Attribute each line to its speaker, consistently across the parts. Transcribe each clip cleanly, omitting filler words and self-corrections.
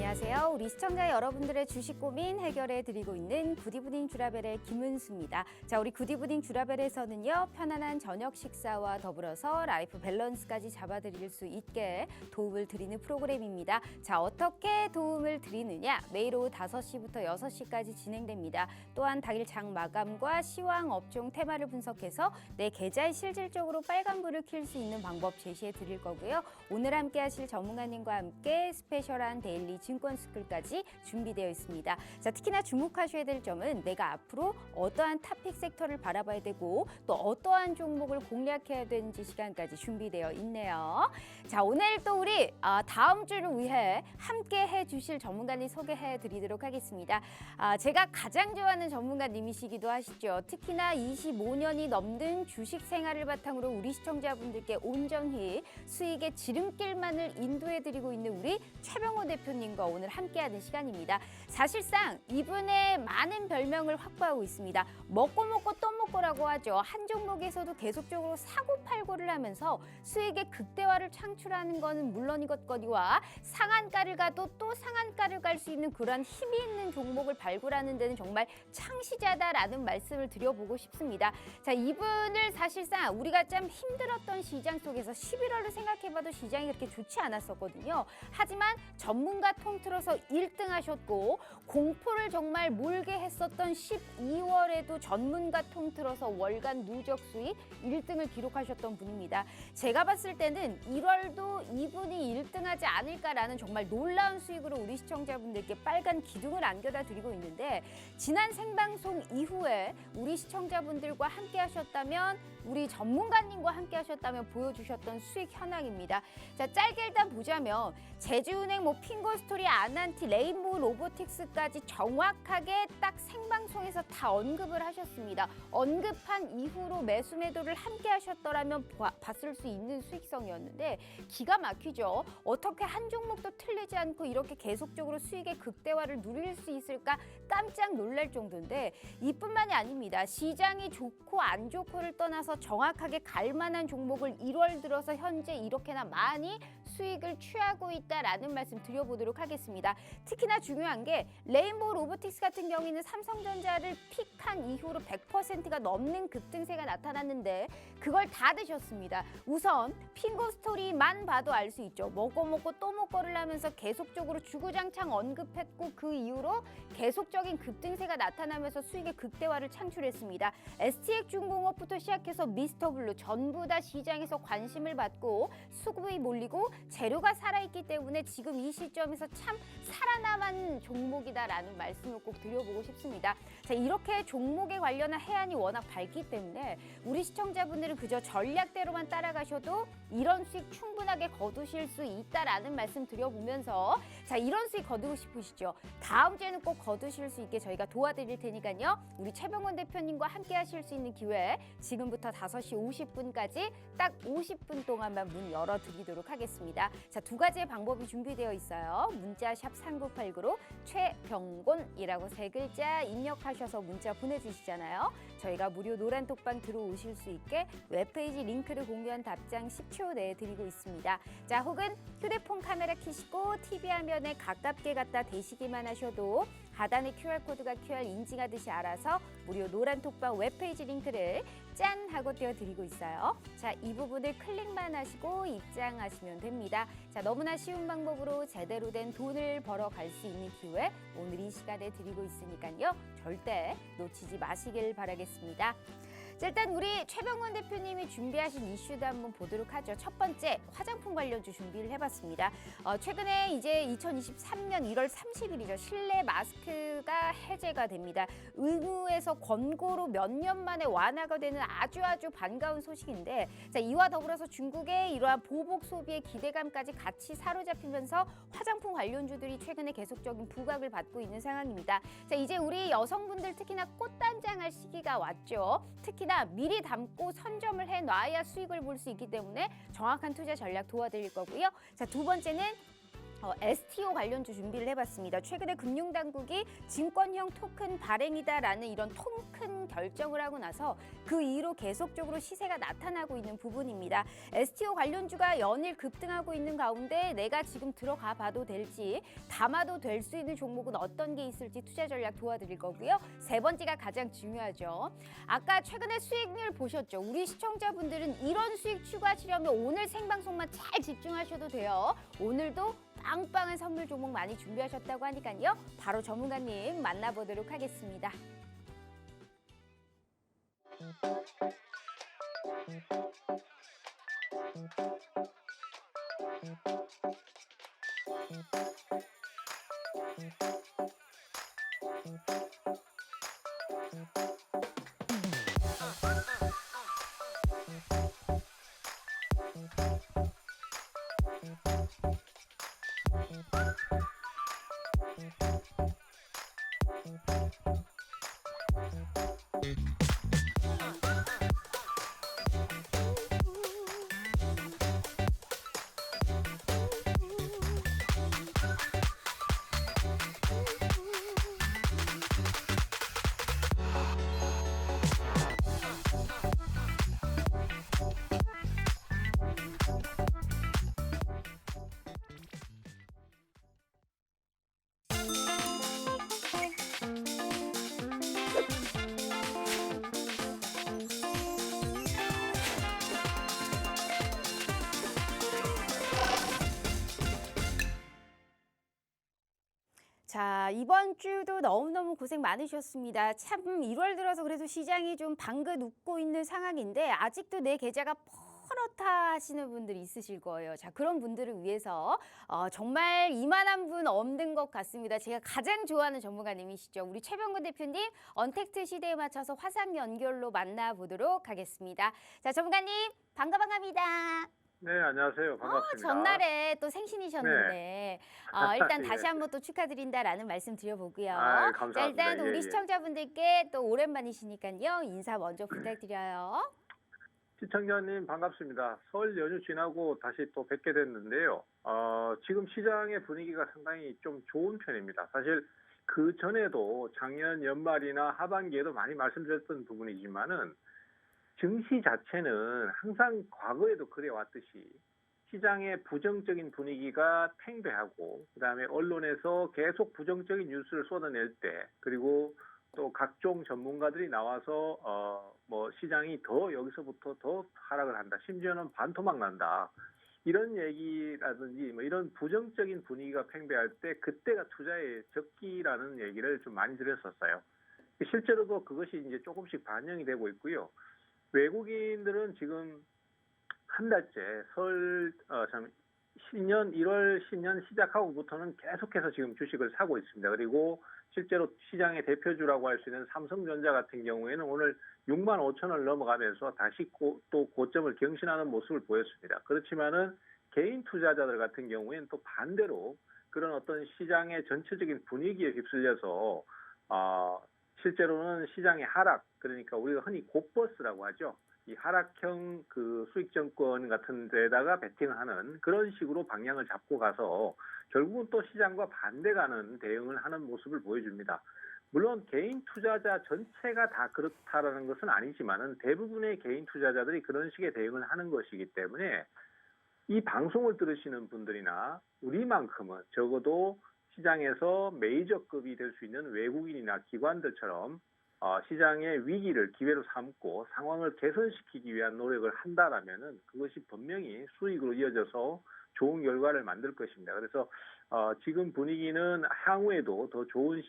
Speaker 1: 안녕하세요. 우리 시청자 여러분들의 주식 고민 해결해 드리고 있는 굿이브닝 주라벨의 김은수입니다. 자, 우리 굿이브닝 주라벨에서는요, 편안한 저녁 식사와 더불어서 라이프 밸런스까지 잡아드릴 수 있게 도움을 드리는 프로그램입니다. 자, 어떻게 도움을 드리느냐? 매일 오후 5시부터 6시까지 진행됩니다. 또한 당일 장 마감과 시황 업종 테마를 분석해서 내 계좌에 실질적으로 빨간불을 켤 수 있는 방법 제시해 드릴 거고요. 오늘 함께 하실 전문가님과 함께 스페셜한 데일리 증권 스쿨까지 준비되어 있습니다. 자, 특히나 주목하셔야 될 점은 내가 앞으로 어떠한 탑픽 섹터를 바라봐야 되고 또 어떠한 종목을 공략해야 되는지 시간까지 준비되어 있네요. 자, 오늘 또 우리 다음 주를 위해 함께 해주실 전문가님 소개해 드리도록 하겠습니다. 제가 가장 좋아하는 전문가님이시기도 하시죠. 특히나 25년이 넘는 주식 생활을 바탕으로 우리 시청자분들께 온전히 수익의 지름길만을 인도해 드리고 있는 우리 최병호 대표님과 오늘 함께하는 시간입니다. 사실상 이분의 많은 별명을 확보하고 있습니다. 먹고 또 먹고라고 하죠. 한 종목에서도 계속적으로 사고 팔고를 하면서 수익의 극대화를 창출하는 것은 물론이것거니와 상한가를 가도 또 상한가를 갈 수 있는 그런 힘이 있는 종목을 발굴하는 데는 정말 창시자다라는 말씀을 드려보고 싶습니다. 자, 이분을 사실상 우리가 참 힘들었던 시장 속에서 11월을 생각해봐도 시장이 그렇게 좋지 않았었거든요. 하지만 전문가 통틀어서 1등 하셨고 공포를 정말 몰게 했었던 12월에도 전문가 통틀어서 월간 누적 수익 1등을 기록하셨던 분입니다. 제가 봤을 때는 1월도 이분이 1등하지 않을까라는 정말 놀라운 수익으로 우리 시청자분들께 빨간 기둥을 안겨다 드리고 있는데, 지난 생방송 이후에 우리 시청자분들과 함께 하셨다면, 우리 전문가님과 함께 하셨다면 보여주셨던 수익 현황입니다. 자, 짧게 일단 보자면 제주은행, 핑거스토리, 아난티, 레인보우 로보틱스까지 정확하게 딱 생방송에서 다 언급을 하셨습니다. 언급한 이후로 매수 매도를 함께 하셨더라면 봤을 수 있는 수익성이었는데 기가 막히죠. 어떻게 한 종목도 틀리지 않고 이렇게 계속적으로 수익의 극대화를 누릴 수 있을까 깜짝 놀랄 정도인데, 이뿐만이 아닙니다. 시장이 좋고 안 좋고를 떠나서 정확하게 갈 만한 종목을 1월 들어서 현재 이렇게나 많이 수익을 취하고 있다라는 말씀 드려보도록 하겠습니다. 특히나 중요한 게 레인보우 로보틱스 같은 경우에는 삼성전자를 픽한 이후로 100%가 넘는 급등세가 나타났는데 그걸 다 드셨습니다. 우선 핑거스토리만 봐도 알 수 있죠. 먹고 또 먹고를 하면서 계속적으로 주구장창 언급했고 그 이후로 계속적인 급등세가 나타나면서 수익의 극대화를 창출했습니다. STX 중공업부터 시작해서 미스터블루 전부 다 시장에서 관심을 받고 수급이 몰리고 재료가 살아있기 때문에 지금 이 시점에서 참 살아남은 종목이다라는 말씀을 꼭 드려보고 싶습니다. 자, 이렇게 종목에 관련한 해안이 워낙 밝기 때문에 우리 시청자분들은 그저 전략대로만 따라가셔도 이런 수익 충분하게 거두실 수 있다라는 말씀 드려보면서, 자, 이런 수익 거두고 싶으시죠? 다음 주에는 꼭 거두실 수 있게 저희가 도와드릴 테니까요. 우리 최병원 대표님과 함께 하실 수 있는 기회 지금부터 5시 50분까지 딱 50분 동안만 문 열어드리도록 하겠습니다. 자, 두 가지의 방법이 준비되어 있어요. 문자 샵 3989로 최병곤이라고 3글자 입력하셔서 문자 보내주시잖아요. 저희가 무료 노란 톡방 들어오실 수 있게 웹페이지 링크를 공유한 답장 10초 내에 드리고 있습니다. 자, 혹은 휴대폰 카메라 켜시고 TV 화면에 가깝게 갖다 대시기만 하셔도 하단에 QR코드가 QR 인증하듯이 알아서 무료 노란 톡방 웹페이지 링크를 짠 하고 띄워드리고 있어요. 자, 이 부분을 클릭만 하시고 입장하시면 됩니다. 자, 너무나 쉬운 방법으로 제대로 된 돈을 벌어갈 수 있는 기회 오늘 이 시간에 드리고 있으니까요. 절대 놓치지 마시길 바라겠습니다. 자, 일단 우리 최병원 대표님이 준비하신 이슈도 한번 보도록 하죠. 첫 번째, 화장품 관련주 준비를 해봤습니다. 최근에 이제 2023년 1월 30일이죠. 실내 마스크가 해제가 됩니다. 의무에서 권고로 몇 년 만에 완화가 되는 아주 반가운 소식인데, 자, 이와 더불어서 중국의 이러한 보복 소비의 기대감까지 같이 사로잡히면서 화장품 관련주들이 최근에 계속적인 부각을 받고 있는 상황입니다. 자, 이제 우리 여성분들 특히나 꽃단장할 시기가 왔죠. 특히나 미리 담고 선점을 해놔야 수익을 볼 수 있기 때문에 정확한 투자 전략 도와드릴 거고요. 자, 두 번째는 STO 관련주 준비를 해봤습니다. 최근에 금융당국이 증권형 토큰 발행이다라는 이런 통큰 결정을 하고 나서 그 이후로 계속적으로 시세가 나타나고 있는 부분입니다. STO 관련주가 연일 급등하고 있는 가운데 내가 지금 들어가 봐도 될지 담아도 될 수 있는 종목은 어떤 게 있을지 투자 전략 도와드릴 거고요. 세 번째가 가장 중요하죠. 아까 최근에 수익률 보셨죠? 우리 시청자분들은 이런 수익 추구하시려면 오늘 생방송만 잘 집중하셔도 돼요. 오늘도 빵빵한 선물 종목 많이 준비하셨다고 하니까요. 바로 전문가님 만나보도록 하겠습니다. 자, 이번 주도 너무너무 고생 많으셨습니다. 참 1월 들어서 그래도 시장이 좀 방긋 웃고 있는 상황인데 아직도 내 계좌가 퍼렇다 하시는 분들이 있으실 거예요. 자, 그런 분들을 위해서 정말 이만한 분 없는 것 같습니다. 제가 가장 좋아하는 전문가님이시죠. 우리 최병근 대표님 언택트 시대에 맞춰서 화상 연결로 만나보도록 하겠습니다. 자, 전문가님 반갑습니다.
Speaker 2: 네, 안녕하세요. 반갑습니다.
Speaker 1: 전날에 또 생신이셨는데
Speaker 2: 네.
Speaker 1: 일단
Speaker 2: 예.
Speaker 1: 다시 한번 또 축하드린다라는 말씀 드려보고요.
Speaker 2: 아,
Speaker 1: 자,
Speaker 2: 감사합니다.
Speaker 1: 일단 우리 시청자분들께 또 오랜만이시니까요. 인사 먼저 부탁드려요.
Speaker 2: 시청자님 반갑습니다. 설 연휴 지나고 다시 또 뵙게 됐는데요. 지금 시장의 분위기가 상당히 좀 좋은 편입니다. 사실 그 전에도 작년 연말이나 하반기에도 많이 말씀드렸던 부분이지만은 증시 자체는 항상 과거에도 그래왔듯이 시장의 부정적인 분위기가 팽배하고 그다음에 언론에서 계속 부정적인 뉴스를 쏟아낼 때 그리고 또 각종 전문가들이 나와서 뭐 시장이 더 여기서부터 더 하락을 한다. 심지어는 반토막 난다. 이런 얘기라든지 뭐 이런 부정적인 분위기가 팽배할 때 그때가 투자의 적기라는 얘기를 좀 많이 드렸었어요. 실제로도 그것이 이제 조금씩 반영이 되고 있고요. 외국인들은 지금 한 달째 신년 1월 신년 시작하고부터는 계속해서 지금 주식을 사고 있습니다. 그리고 실제로 시장의 대표주라고 할 수 있는 삼성전자 같은 경우에는 오늘 6만 5천 원을 넘어가면서 다시 또 고점을 경신하는 모습을 보였습니다. 그렇지만은 개인 투자자들 같은 경우에는 또 반대로 그런 어떤 시장의 전체적인 분위기에 휩쓸려서 실제로는 시장의 하락, 그러니까 우리가 흔히 곧버스라고 하죠. 이 하락형 그 수익증권 같은 데다가 베팅을 하는 그런 식으로 방향을 잡고 가서 결국은 또 시장과 반대가는 대응을 하는 모습을 보여줍니다. 물론 개인 투자자 전체가 다 그렇다라는 것은 아니지만은 대부분의 개인 투자자들이 그런 식의 대응을 하는 것이기 때문에 이 방송을 들으시는 분들이나 우리만큼은 적어도 시장에서 메이저급이 될 수 있는 외국인이나 기관들처럼 시장의 위기를 기회로 삼고 상황을 개선시키기 위한 노력을 한다라면은 그것이 분명히 수익으로 이어져서 좋은 결과를 만들 것입니다. 그래서 지금 분위기는 향후에도 더 좋은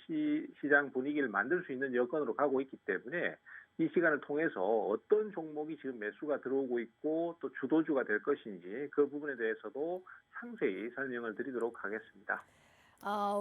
Speaker 2: 시장 분위기를 만들 수 있는 여건으로 가고 있기 때문에 이 시간을 통해서 어떤 종목이 지금 매수가 들어오고 있고 또 주도주가 될 것인지 그 부분에 대해서도 상세히 설명을 드리도록 하겠습니다.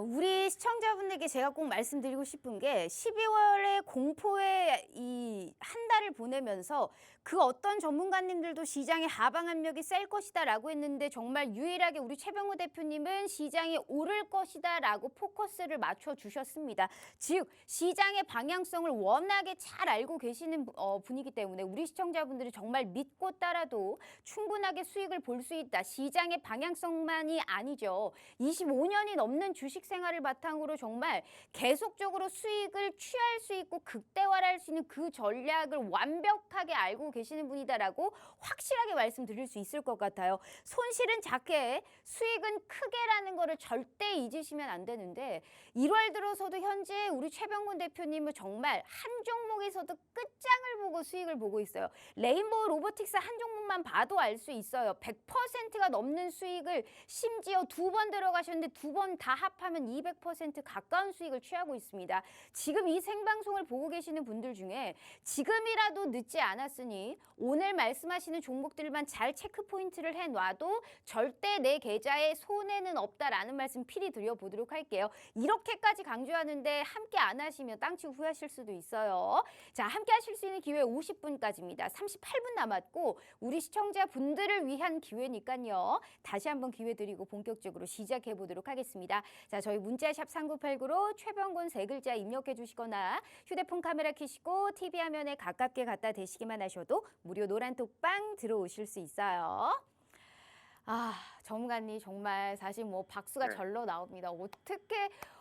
Speaker 1: 우리 시청자분들께 제가 꼭 말씀드리고 싶은 게 12월에 공포의 이 한 달을 보내면서 그 어떤 전문가님들도 시장의 하방 압력이 셀 것이다라고 했는데 정말 유일하게 우리 최병호 대표님은 시장이 오를 것이다라고 포커스를 맞춰 주셨습니다. 즉 시장의 방향성을 워낙에 잘 알고 계시는 분이기 때문에 우리 시청자분들이 정말 믿고 따라도 충분하게 수익을 볼 수 있다. 시장의 방향성만이 아니죠. 25년이 넘는 주식 생활을 바탕으로 정말 계속적으로 수익을 취할 수 있고 극대화할 수 있는 그 전략을 완벽하게 알고 계시는 분이다라고 확실하게 말씀드릴 수 있을 것 같아요. 손실은 작게 수익은 크게라는 거를 절대 잊으시면 안 되는데 1월 들어서도 현재 우리 최병곤 대표님은 정말 한 종목에서도 끝장을 보고 수익을 보고 있어요. 레인보우 로보틱스 한 종목만 봐도 알 수 있어요. 100%가 넘는 수익을 심지어 2번 들어가셨는데 2번 다 합하면 200% 가까운 수익을 취하고 있습니다. 지금 이 생방송을 보고 계시는 분들 중에 지금이라도 늦지 않았으니 오늘 말씀하시는 종목들만 잘 체크 포인트를 해놔도 절대 내 계좌에 손해는 없다라는 말씀 필히 드려보도록 할게요. 이렇게까지 강조하는데 함께 안 하시면 땅치고 후회하실 수도 있어요. 자, 함께 하실 수 있는 기회 50분까지입니다. 38분 남았고 우리 시청자분들을 위한 기회니까요. 다시 한번 기회 드리고 본격적으로 시작해 보도록 하겠습니다. 자, 저희 문자샵 3989로 최병곤 세 글자 입력해 주시거나 휴대폰 카메라 켜시고 TV 화면에 가깝게 갖다 대시기만 하셔도 무료 노란 톡방 들어오실 수 있어요. 전문가님 정말 사실 뭐 박수가
Speaker 2: 네.
Speaker 1: 절로 나옵니다.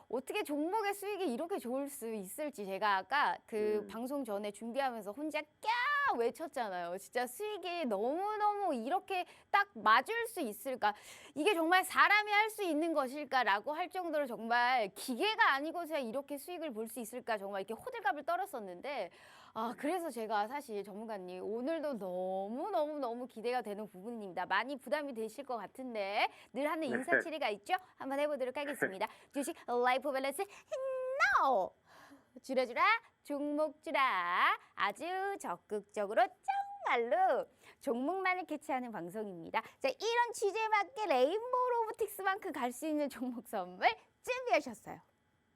Speaker 1: 어떻게 종목의 수익이 이렇게 좋을 수 있을지 제가 아까 그 방송 전에 준비하면서 혼자 꺄 외쳤잖아요. 진짜 수익이 너무너무 이렇게 딱 맞을 수 있을까? 이게 정말 사람이 할 수 있는 것일까라고 할 정도로 정말 기계가 아니고서야 이렇게 수익을 볼 수 있을까? 정말 이렇게 호들갑을 떨었었는데 그래서 제가 사실 전문가님 오늘도 너무 기대가 되는 부분입니다. 많이 부담이 되실 것 같은데 늘 하는 인사치레가 있죠? 한번 해보도록 하겠습니다. 주식 라이프 밸런스 NOW! 줄여주라 종목 주라 아주 적극적으로 정말로 종목만을 캐치하는 방송입니다. 자, 이런 취지에 맞게 레인보우 로보틱스만큼 갈 수 있는 종목 선물 준비하셨어요.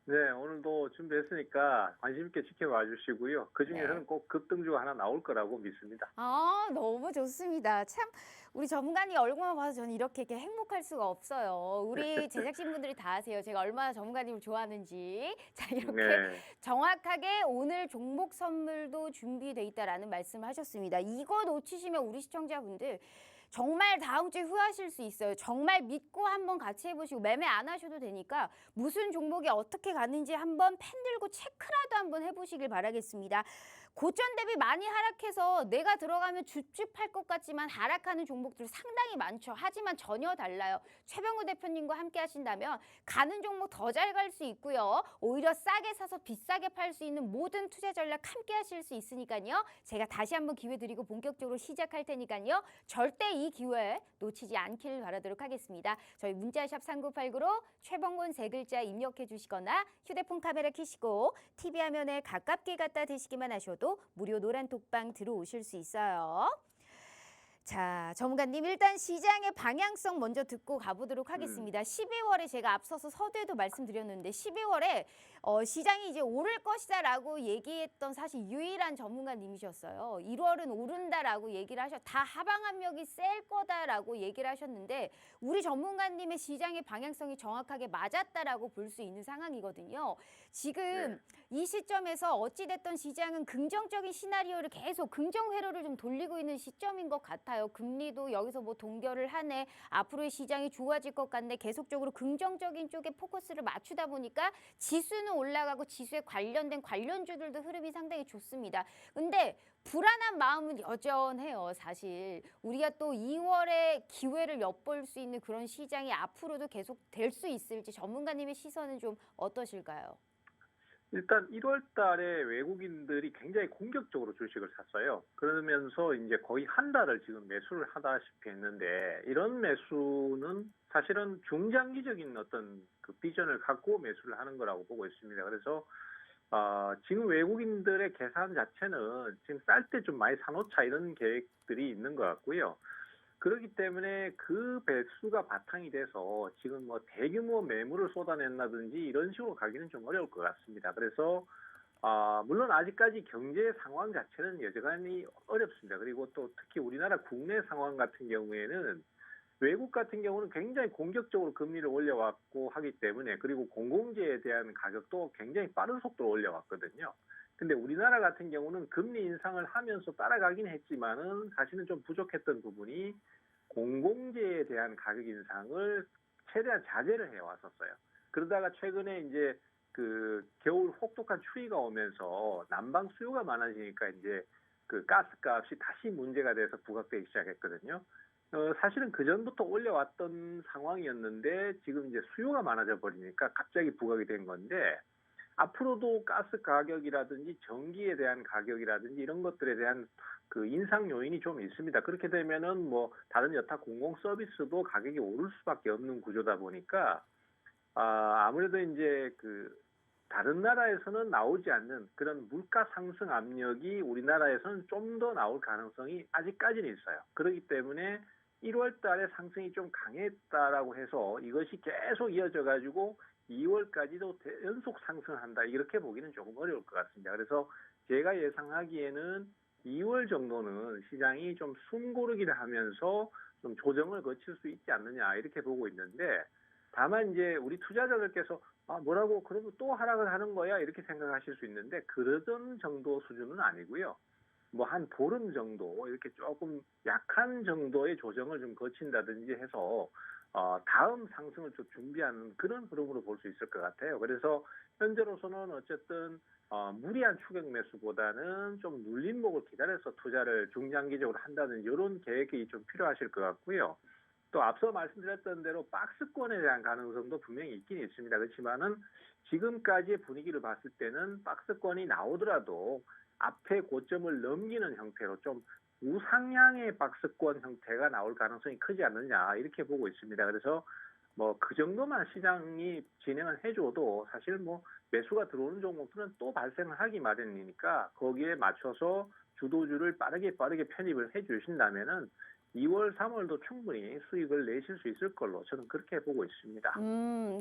Speaker 2: 네, 오늘도 준비했으니까 관심 있게 지켜봐 주시고요. 그중에서는 꼭 급등주가 하나 나올 거라고 믿습니다.
Speaker 1: 너무 좋습니다. 참 우리 전문가님 얼굴만 봐서 저는 이렇게 행복할 수가 없어요. 우리 제작진분들이 다 아세요. 제가 얼마나 전문가님을 좋아하는지. 자, 이렇게 정확하게 오늘 종목 선물도 준비돼 있다라는 말씀을 하셨습니다. 이거 놓치시면 우리 시청자분들 정말 다음 주에 후회하실 수 있어요. 정말 믿고 한번 같이 해보시고 매매 안 하셔도 되니까 무슨 종목이 어떻게 가는지 한번 펜 들고 체크라도 한번 해보시길 바라겠습니다. 고점 대비 많이 하락해서 내가 들어가면 줍줍할 것 같지만 하락하는 종목들 상당히 많죠. 하지만 전혀 달라요. 최병호 대표님과 함께 하신다면 가는 종목 더 잘 갈 수 있고요. 오히려 싸게 사서 비싸게 팔 수 있는 모든 투자 전략 함께 하실 수 있으니까요. 제가 다시 한번 기회 드리고 본격적으로 시작할 테니까요. 절대 이 기회 놓치지 않길 바라도록 하겠습니다. 저희 문자샵 3989로 최병곤 세 글자 입력해 주시거나 휴대폰 카메라 켜시고 TV 화면에 가깝게 갖다 대시기만 하셔도 무료 노란 톡방 들어오실 수 있어요. 자, 전문가님 일단 시장의 방향성 먼저 듣고 가보도록 하겠습니다. 12월에 제가 앞서서 서두에도 말씀드렸는데 12월에 시장이 이제 오를 것이다라고 얘기했던 사실 유일한 전문가님이셨어요. 1월은 오른다라고 얘기를 다 하방 압력이 셀 거다라고 얘기를 하셨는데 우리 전문가님의 시장의 방향성이 정확하게 맞았다라고 볼 수 있는 상황이거든요. 지금 이 시점에서 어찌됐던 시장은 긍정적인 시나리오를 계속 긍정 회로를 좀 돌리고 있는 시점인 것 같아요. 금리도 여기서 뭐 동결을 하네. 앞으로의 시장이 좋아질 것 같네. 계속적으로 긍정적인 쪽에 포커스를 맞추다 보니까 지수는 올라가고 지수에 관련된 관련주들도 흐름이 상당히 좋습니다. 근데 불안한 마음은 여전해요. 사실 우리가 또 2월에 기회를 엿볼 수 있는 그런 시장이 앞으로도 계속 될 수 있을지 전문가님의 시선은 좀 어떠실까요?
Speaker 2: 일단 1월 달에 외국인들이 굉장히 공격적으로 주식을 샀어요. 그러면서 이제 거의 한 달을 지금 매수를 하다시피 했는데 이런 매수는 사실은 중장기적인 어떤 그 비전을 갖고 매수를 하는 거라고 보고 있습니다. 그래서 지금 외국인들의 계산 자체는 지금 쌀 때 좀 많이 사놓자 이런 계획들이 있는 것 같고요. 그렇기 때문에 그 배수가 바탕이 돼서 지금 뭐 대규모 매물을 쏟아낸다든지 이런 식으로 가기는 좀 어려울 것 같습니다. 그래서 물론 아직까지 경제 상황 자체는 여전히 어렵습니다. 그리고 또 특히 우리나라 국내 상황 같은 경우에는 외국 같은 경우는 굉장히 공격적으로 금리를 올려왔고 하기 때문에, 그리고 공공재에 대한 가격도 굉장히 빠른 속도로 올려왔거든요. 근데 우리나라 같은 경우는 금리 인상을 하면서 따라가긴 했지만은 사실은 좀 부족했던 부분이 공공재에 대한 가격 인상을 최대한 자제를 해왔었어요. 그러다가 최근에 이제 그 겨울 혹독한 추위가 오면서 난방 수요가 많아지니까 이제 그 가스값이 다시 문제가 돼서 부각되기 시작했거든요. 사실은 그 전부터 올려왔던 상황이었는데 지금 이제 수요가 많아져 버리니까 갑자기 부각이 된 건데, 앞으로도 가스 가격이라든지 전기에 대한 가격이라든지 이런 것들에 대한 그 인상 요인이 좀 있습니다. 그렇게 되면은 뭐 다른 여타 공공 서비스도 가격이 오를 수밖에 없는 구조다 보니까 아무래도 이제 그 다른 나라에서는 나오지 않는 그런 물가 상승 압력이 우리나라에서는 좀 더 나올 가능성이 아직까지는 있어요. 그렇기 때문에 1월 달에 상승이 좀 강했다라고 해서 이것이 계속 이어져 가지고 2월까지도 연속 상승한다, 이렇게 보기는 조금 어려울 것 같습니다. 그래서 제가 예상하기에는 2월 정도는 시장이 좀 숨고르기를 하면서 좀 조정을 거칠 수 있지 않느냐, 이렇게 보고 있는데, 다만 이제 우리 투자자들께서 뭐라고 그러면 또 하락을 하는 거야, 이렇게 생각하실 수 있는데, 그러던 정도 수준은 아니고요. 뭐 한 보름 정도 이렇게 조금 약한 정도의 조정을 좀 거친다든지 해서 다음 상승을 좀 준비하는 그런 흐름으로 볼 수 있을 것 같아요. 그래서 현재로서는 어쨌든 무리한 추격 매수보다는 좀 눌림목을 기다려서 투자를 중장기적으로 한다는 이런 계획이 좀 필요하실 것 같고요. 또 앞서 말씀드렸던 대로 박스권에 대한 가능성도 분명히 있긴 있습니다. 그렇지만은 지금까지의 분위기를 봤을 때는 박스권이 나오더라도 앞에 고점을 넘기는 형태로 좀 우상향의 박스권 형태가 나올 가능성이 크지 않느냐, 이렇게 보고 있습니다. 그래서 뭐 그 정도만 시장이 진행을 해줘도 사실 뭐 매수가 들어오는 종목들은 또 발생을 하기 마련이니까 거기에 맞춰서 주도주를 빠르게 편입을 해 주신다면은 2월, 3월도 충분히 수익을 내실 수 있을 걸로 저는 그렇게 보고 있습니다.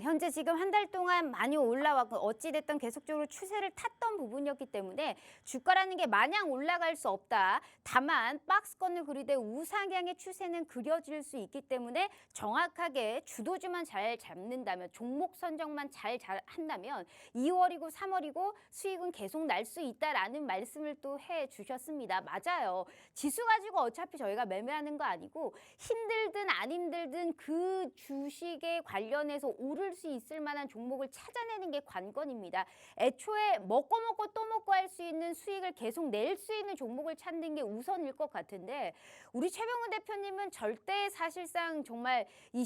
Speaker 1: 현재 지금 한 달 동안 많이 올라왔고 어찌됐든 계속적으로 추세를 탔던 부분이었기 때문에 주가라는 게 마냥 올라갈 수 없다. 다만 박스권을 그리되 우상향의 추세는 그려질 수 있기 때문에 정확하게 주도주만 잘 잡는다면, 종목 선정만 잘 한다면 2월이고 3월이고 수익은 계속 날 수 있다라는 말씀을 또 해주셨습니다. 맞아요. 지수 가지고 어차피 저희가 매매하는 거 아니고 힘들든 안 힘들든 그 주식에 관련해서 오를 수 있을 만한 종목을 찾아내는 게 관건입니다. 애초에 먹고 또 먹고 할 수 있는 수익을 계속 낼 수 있는 종목을 찾는 게 우선일 것 같은데, 우리 최병훈 대표님은 절대 사실상 정말 이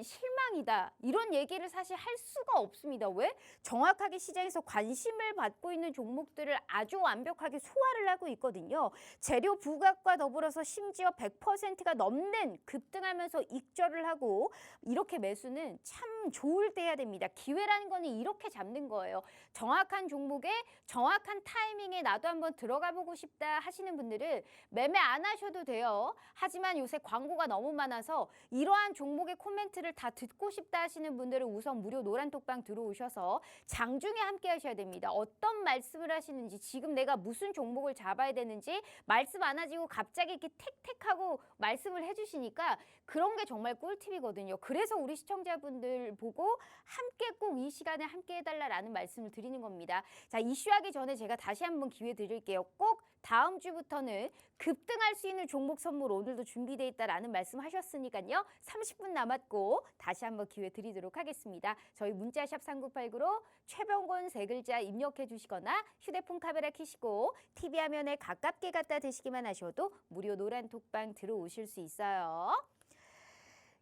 Speaker 1: 실망이다 이런 얘기를 사실 할 수가 없습니다. 왜? 정확하게 시장에서 관심을 받고 있는 종목들을 아주 완벽하게 소화를 하고 있거든요. 재료 부각과 더불어서 심지어 100%가 넘는 급등하면서 익절을 하고, 이렇게 매수는 참 좋을 때 해야 됩니다. 기회라는 거는 이렇게 잡는 거예요. 정확한 종목에 정확한 타이밍에 나도 한번 들어가 보고 싶다 하시는 분들은 매매 안 하셔도 돼요. 하지만 요새 광고가 너무 많아서 이러한 종목의 코멘트를 다 듣고 싶다 하시는 분들은 우선 무료 노란톡방 들어오셔서 장중에 함께 하셔야 됩니다. 어떤 말씀을 하시는지, 지금 내가 무슨 종목을 잡아야 되는지 말씀 안 하시고 갑자기 이렇게 택하고 말씀을 해주시니까 그런 게 정말 꿀팁이거든요. 그래서 우리 시청자분들 보고 함께 꼭 이 시간에 함께 해달라는 말씀을 드리는 겁니다. 자, 이슈하기 전에 제가 다시 한번 기회 드릴게요. 꼭 다음 주부터는 급등할 수 있는 종목 선물 오늘도 준비되어 있다라는 말씀하셨으니까요. 30분 남았고 다시 한번 기회 드리도록 하겠습니다. 저희 문자샵 3989로 최병곤 세 글자 입력해 주시거나 휴대폰 카메라 켜시고 TV 화면에 가깝게 갖다 대시기만 하셔도 무료 노란 톡방 들어오실 수 있어요.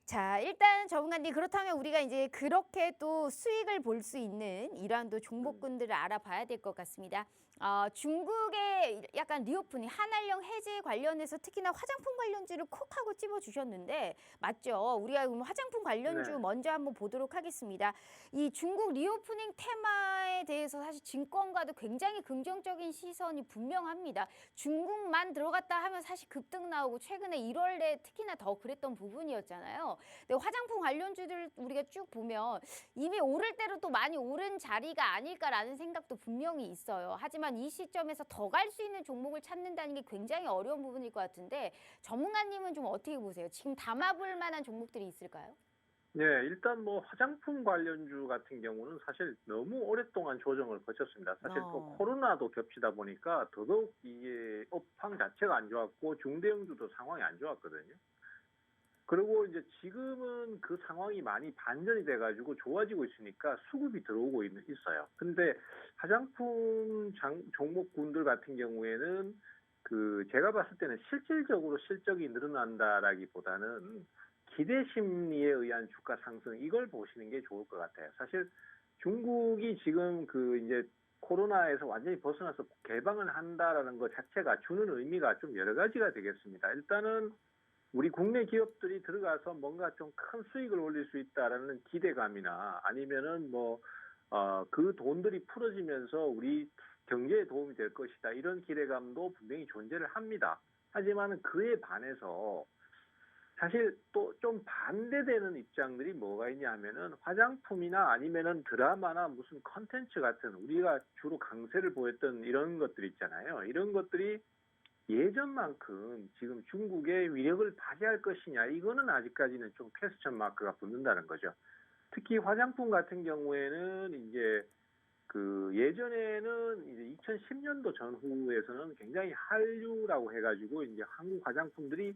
Speaker 1: 자, 일단 전문가님, 그렇다면 우리가 이제 그렇게 또 수익을 볼 수 있는 이러한 또 종목군들을 알아봐야 될 것 같습니다. 중국의 약간 리오프닝, 한알령 해제 관련해서 특히나 화장품 관련주를 콕 하고 찝어주셨는데 맞죠? 우리가 그럼 화장품 관련주
Speaker 2: 네.
Speaker 1: 먼저 한번 보도록 하겠습니다. 이 중국 리오프닝 테마에 대해서 사실 증권가도 굉장히 긍정적인 시선이 분명합니다. 중국만 들어갔다 하면 사실 급등 나오고 최근에 1월에 특히나 더 그랬던 부분이었잖아요. 근데 화장품 관련주들 우리가 쭉 보면 이미 오를 대로 또 많이 오른 자리가 아닐까라는 생각도 분명히 있어요. 하지만 이 시점에서 더 갈 수 있는 종목을 찾는다는 게 굉장히 어려운 부분일 것 같은데 전문가님은 좀 어떻게 보세요? 지금 담아볼 만한 종목들이 있을까요?
Speaker 2: 네, 일단 뭐 화장품 관련주 같은 경우는 사실 너무 오랫동안 조정을 거쳤습니다. 사실 또
Speaker 1: 어.
Speaker 2: 코로나도 겹치다 보니까 더더욱 이게 업황 자체가 안 좋았고 중대형주도 상황이 안 좋았거든요. 그리고 이제 지금은 그 상황이 많이 반전이 돼가지고 좋아지고 있으니까 수급이 들어오고 있어요. 근데 화장품 종목군들 같은 경우에는 그 제가 봤을 때는 실질적으로 실적이 늘어난다라기보다는 기대 심리에 의한 주가 상승 이걸 보시는 게 좋을 것 같아요. 사실 중국이 지금 그 이제 코로나에서 완전히 벗어나서 개방을 한다라는 것 자체가 주는 의미가 좀 여러 가지가 되겠습니다. 일단은 우리 국내 기업들이 들어가서 뭔가 좀 큰 수익을 올릴 수 있다라는 기대감이나 아니면은 그 돈들이 풀어지면서 우리 경제에 도움이 될 것이다. 이런 기대감도 분명히 존재를 합니다. 하지만 그에 반해서 사실 또 좀 반대되는 입장들이 뭐가 있냐 하면은 화장품이나 아니면은 드라마나 무슨 컨텐츠 같은 우리가 주로 강세를 보였던 이런 것들 있잖아요. 이런 것들이 예전만큼 지금 중국의 위력을 발휘할 것이냐, 이거는 아직까지는 좀 퀘스천 마크가 붙는다는 거죠. 특히 화장품 같은 경우에는 이제 그 예전에는 이제 2010년도 전후에서는 굉장히 한류라고 해가지고 이제 한국 화장품들이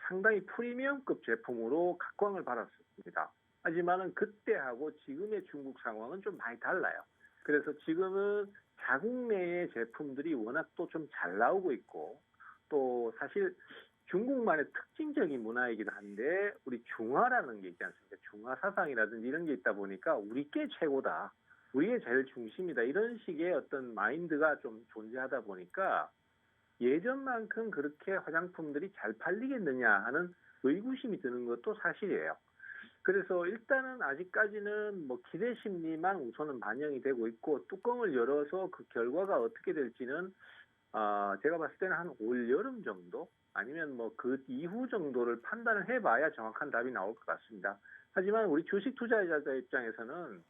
Speaker 2: 상당히 프리미엄급 제품으로 각광을 받았습니다. 하지만은 그때하고 지금의 중국 상황은 좀 많이 달라요. 그래서 지금은 자국 내의 제품들이 워낙 또 좀 잘 나오고 있고 또 사실 중국만의 특징적인 문화이기도 한데 우리 중화라는 게 있지 않습니까? 중화 사상이라든지 이런 게 있다 보니까 우리 게 최고다. 우리게 제일 중심이다. 이런 식의 어떤 마인드가 좀 존재하다 보니까 예전만큼 그렇게 화장품들이 잘 팔리겠느냐 하는 의구심이 드는 것도 사실이에요. 그래서 일단은 아직까지는 뭐 기대 심리만 우선은 반영이 되고 있고 뚜껑을 열어서 그 결과가 어떻게 될지는 제가 봤을 때는 한 올 여름 정도 아니면 뭐 그 이후 정도를 판단을 해봐야 정확한 답이 나올 것 같습니다. 하지만 우리 주식 투자자 입장에서는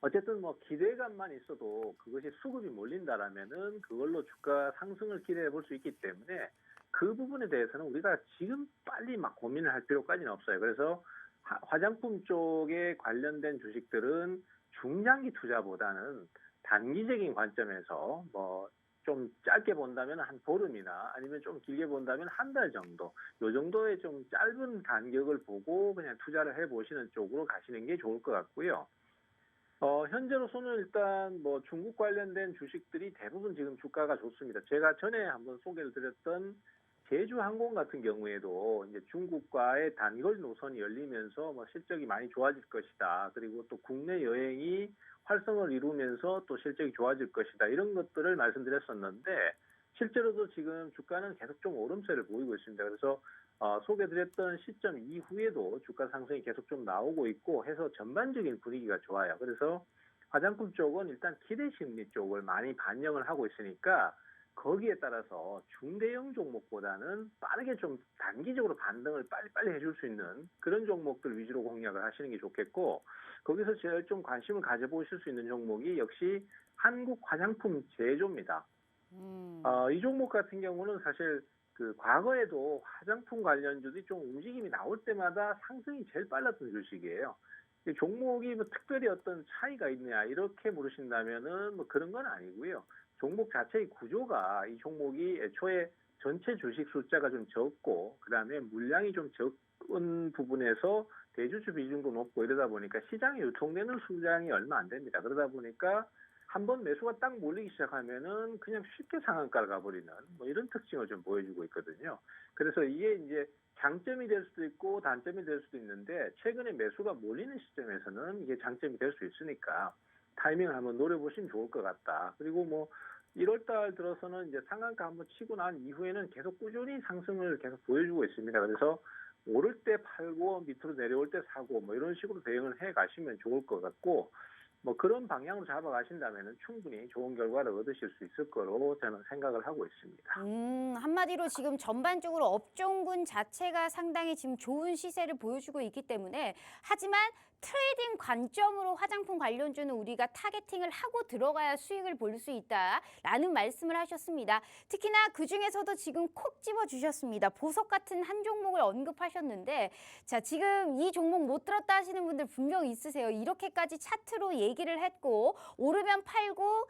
Speaker 2: 어쨌든 뭐 기대감만 있어도 그것이 수급이 몰린다라면은 그걸로 주가 상승을 기대해 볼 수 있기 때문에 그 부분에 대해서는 우리가 지금 빨리 막 고민을 할 필요까지는 없어요. 그래서 화장품 쪽에 관련된 주식들은 중장기 투자보다는 단기적인 관점에서 뭐 좀 짧게 본다면 한 보름이나 아니면 좀 길게 본다면 한 달 정도, 요 정도의 좀 짧은 간격을 보고 그냥 투자를 해 보시는 쪽으로 가시는 게 좋을 것 같고요. 현재로서는 일단 뭐 중국 관련된 주식들이 대부분 지금 주가가 좋습니다. 제가 전에 한번 소개를 드렸던 제주항공 같은 경우에도 이제 중국과의 단거리 노선이 열리면서 뭐 실적이 많이 좋아질 것이다. 그리고 또 국내 여행이 활성을 이루면서 또 실적이 좋아질 것이다. 이런 것들을 말씀드렸었는데 실제로도 지금 주가는 계속 좀 오름세를 보이고 있습니다. 그래서 소개드렸던 시점 이후에도 주가 상승이 계속 좀 나오고 있고 해서 전반적인 분위기가 좋아요. 그래서 화장품 쪽은 일단 기대 심리 쪽을 많이 반영을 하고 있으니까 거기에 따라서 중대형 종목보다는 빠르게 좀 단기적으로 반등을 빨리빨리 해줄 수 있는 그런 종목들 위주로 공략을 하시는 게 좋겠고 거기서 제일 좀 관심을 가져보실 수 있는 종목이 역시 한국 화장품 제조입니다. 이 종목 같은 경우는 사실 그 과거에도 화장품 관련주들이 좀 움직임이 나올 때마다 상승이 제일 빨랐던 주식이에요. 이 종목이 뭐 특별히 어떤 차이가 있느냐 이렇게 물으신다면은 뭐 그런 건 아니고요. 종목 자체의 구조가 이 종목이 애초에 전체 주식 숫자가 좀 적고 그다음에 물량이 좀 적은 부분에서 대주주 비중도 높고 이러다 보니까 시장에 유통되는 수량이 얼마 안 됩니다. 그러다 보니까 한번 매수가 딱 몰리기 시작하면은 그냥 쉽게 상한가를 가버리는 뭐 이런 특징을 좀 보여주고 있거든요. 그래서 이게 이제 장점이 될 수도 있고 단점이 될 수도 있는데 최근에 매수가 몰리는 시점에서는 이게 장점이 될 수 있으니까 타이밍을 한번 노려보시면 좋을 것 같다. 그리고 뭐 1월 달 들어서는 이제 상한가 한번 치고 난 이후에는 계속 꾸준히 상승을 계속 보여주고 있습니다. 그래서 오를 때 팔고 밑으로 내려올 때 사고 뭐 이런 식으로 대응을 해 가시면 좋을 것 같고 뭐 그런 방향으로 잡아가신다면은 충분히 좋은 결과를 얻으실 수 있을 거로 저는 생각을 하고 있습니다.
Speaker 1: 한마디로 지금 전반적으로 업종군 자체가 상당히 지금 좋은 시세를 보여주고 있기 때문에 하지만 트레이딩 관점으로 화장품 관련주는 우리가 타겟팅을 하고 들어가야 수익을 볼 수 있다라는 말씀을 하셨습니다. 특히나 그중에서도 지금 콕 집어주셨습니다. 보석 같은 한 종목을 언급하셨는데 자 지금 이 종목 못 들었다 하시는 분들 분명 있으세요. 이렇게까지 차트로 얘기를 했고 오르면 팔고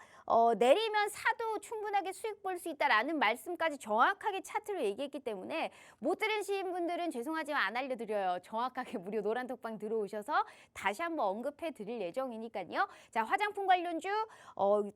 Speaker 1: 내리면 사도 충분하게 수익 볼 수 있다라는 말씀까지 정확하게 차트로 얘기했기 때문에 못 들으신 분들은 죄송하지만 안 알려드려요. 정확하게 무료 노란톡방 들어오셔서 다시 한번 언급해 드릴 예정이니까요. 자, 화장품 관련주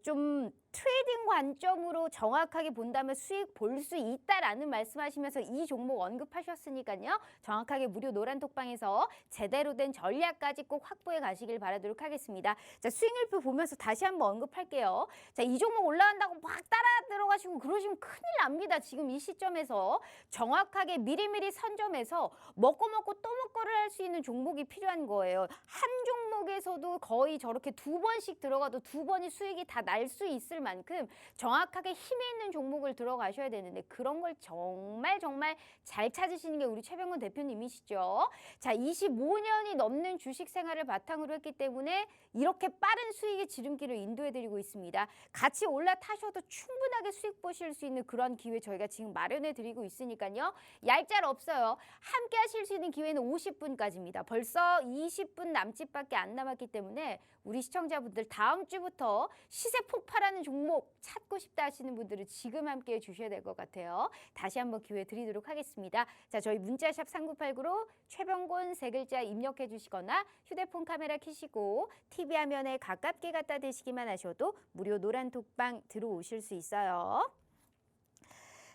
Speaker 1: 좀 트레이딩 관점으로 정확하게 본다면 수익 볼 수 있다라는 말씀하시면서 이 종목 언급하셨으니까요. 정확하게 무료 노란톡방에서 제대로 된 전략까지 꼭 확보해 가시길 바라도록 하겠습니다. 자, 수익률표 보면서 다시 한번 언급할게요. 자, 이 종목 올라간다고 막 따라 들어가시고 그러시면 큰일 납니다. 지금 이 시점에서 정확하게 미리미리 선점해서 먹고 또 먹고를 할 수 있는 종목이 필요한 거예요. 한 종목에서도 거의 저렇게 2번씩 들어가도 2번이 수익이 다 날 수 있을 만큼 정확하게 힘이 있는 종목을 들어가셔야 되는데 그런 걸 정말 잘 찾으시는 게 우리 최병근 대표님이시죠. 자, 25년이 넘는 주식 생활을 바탕으로 했기 때문에 이렇게 빠른 수익의 지름길을 인도해드리고 있습니다. 같이 올라타셔도 충분하게 수익 보실 수 있는 그런 기회 저희가 지금 마련해드리고 있으니까요. 얄짤 없어요. 함께 하실 수 있는 기회는 50분까지입니다. 벌써 20분 남짓밖에 안 남았기 때문에 우리 시청자분들 다음 주부터 시세 폭발하는 종목 찾고 싶다 하시는 분들은 지금 함께 해주셔야 될 것 같아요. 다시 한번 기회 드리도록 하겠습니다. 자, 저희 문자샵 3989로 최병곤 세 글자 입력해 주시거나 휴대폰 카메라 켜시고 TV 화면에 가깝게 갖다 대시기만 하셔도 무료 노란톡방 들어오실 수 있어요.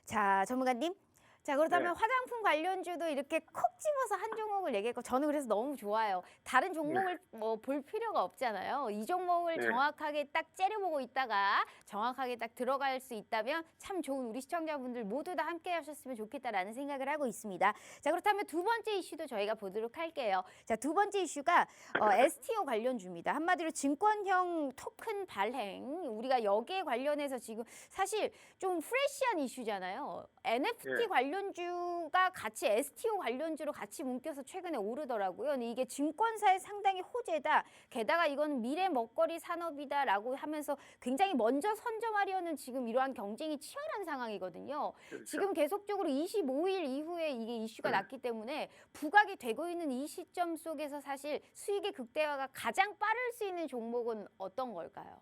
Speaker 1: 자, 전문가님. 자, 그렇다면
Speaker 2: 네.
Speaker 1: 화장품 관련주도 이렇게 콕 집어서 한 종목을 얘기했고 저는 그래서 너무 좋아요. 다른 종목을 뭐 볼 필요가 없잖아요. 이 종목을
Speaker 2: 네.
Speaker 1: 정확하게 딱 째려보고 있다가 정확하게 딱 들어갈 수 있다면 참 좋은 우리 시청자분들 모두 다 함께 하셨으면 좋겠다라는 생각을 하고 있습니다. 자, 그렇다면 두 번째 이슈도 저희가 보도록 할게요. 자, 두 번째 이슈가 STO 관련주입니다. 한마디로 증권형 토큰 발행. 우리가 여기에 관련해서 지금 사실 좀 프레시한 이슈잖아요. NFT
Speaker 2: 네.
Speaker 1: 관련주가 같이 STO 관련주로 같이 묶여서 최근에 오르더라고요. 근데 이게 증권사의 상당히 호재다. 게다가 이건 미래 먹거리 산업이다라고 하면서 굉장히 먼저 선점하려는 지금 이러한 경쟁이 치열한 상황이거든요.
Speaker 2: 그렇죠.
Speaker 1: 지금 계속적으로 25일 이후에 이게 이슈가 났기 때문에 부각이 되고 있는 이 시점 속에서 사실 수익의 극대화가 가장 빠를 수 있는 종목은 어떤 걸까요?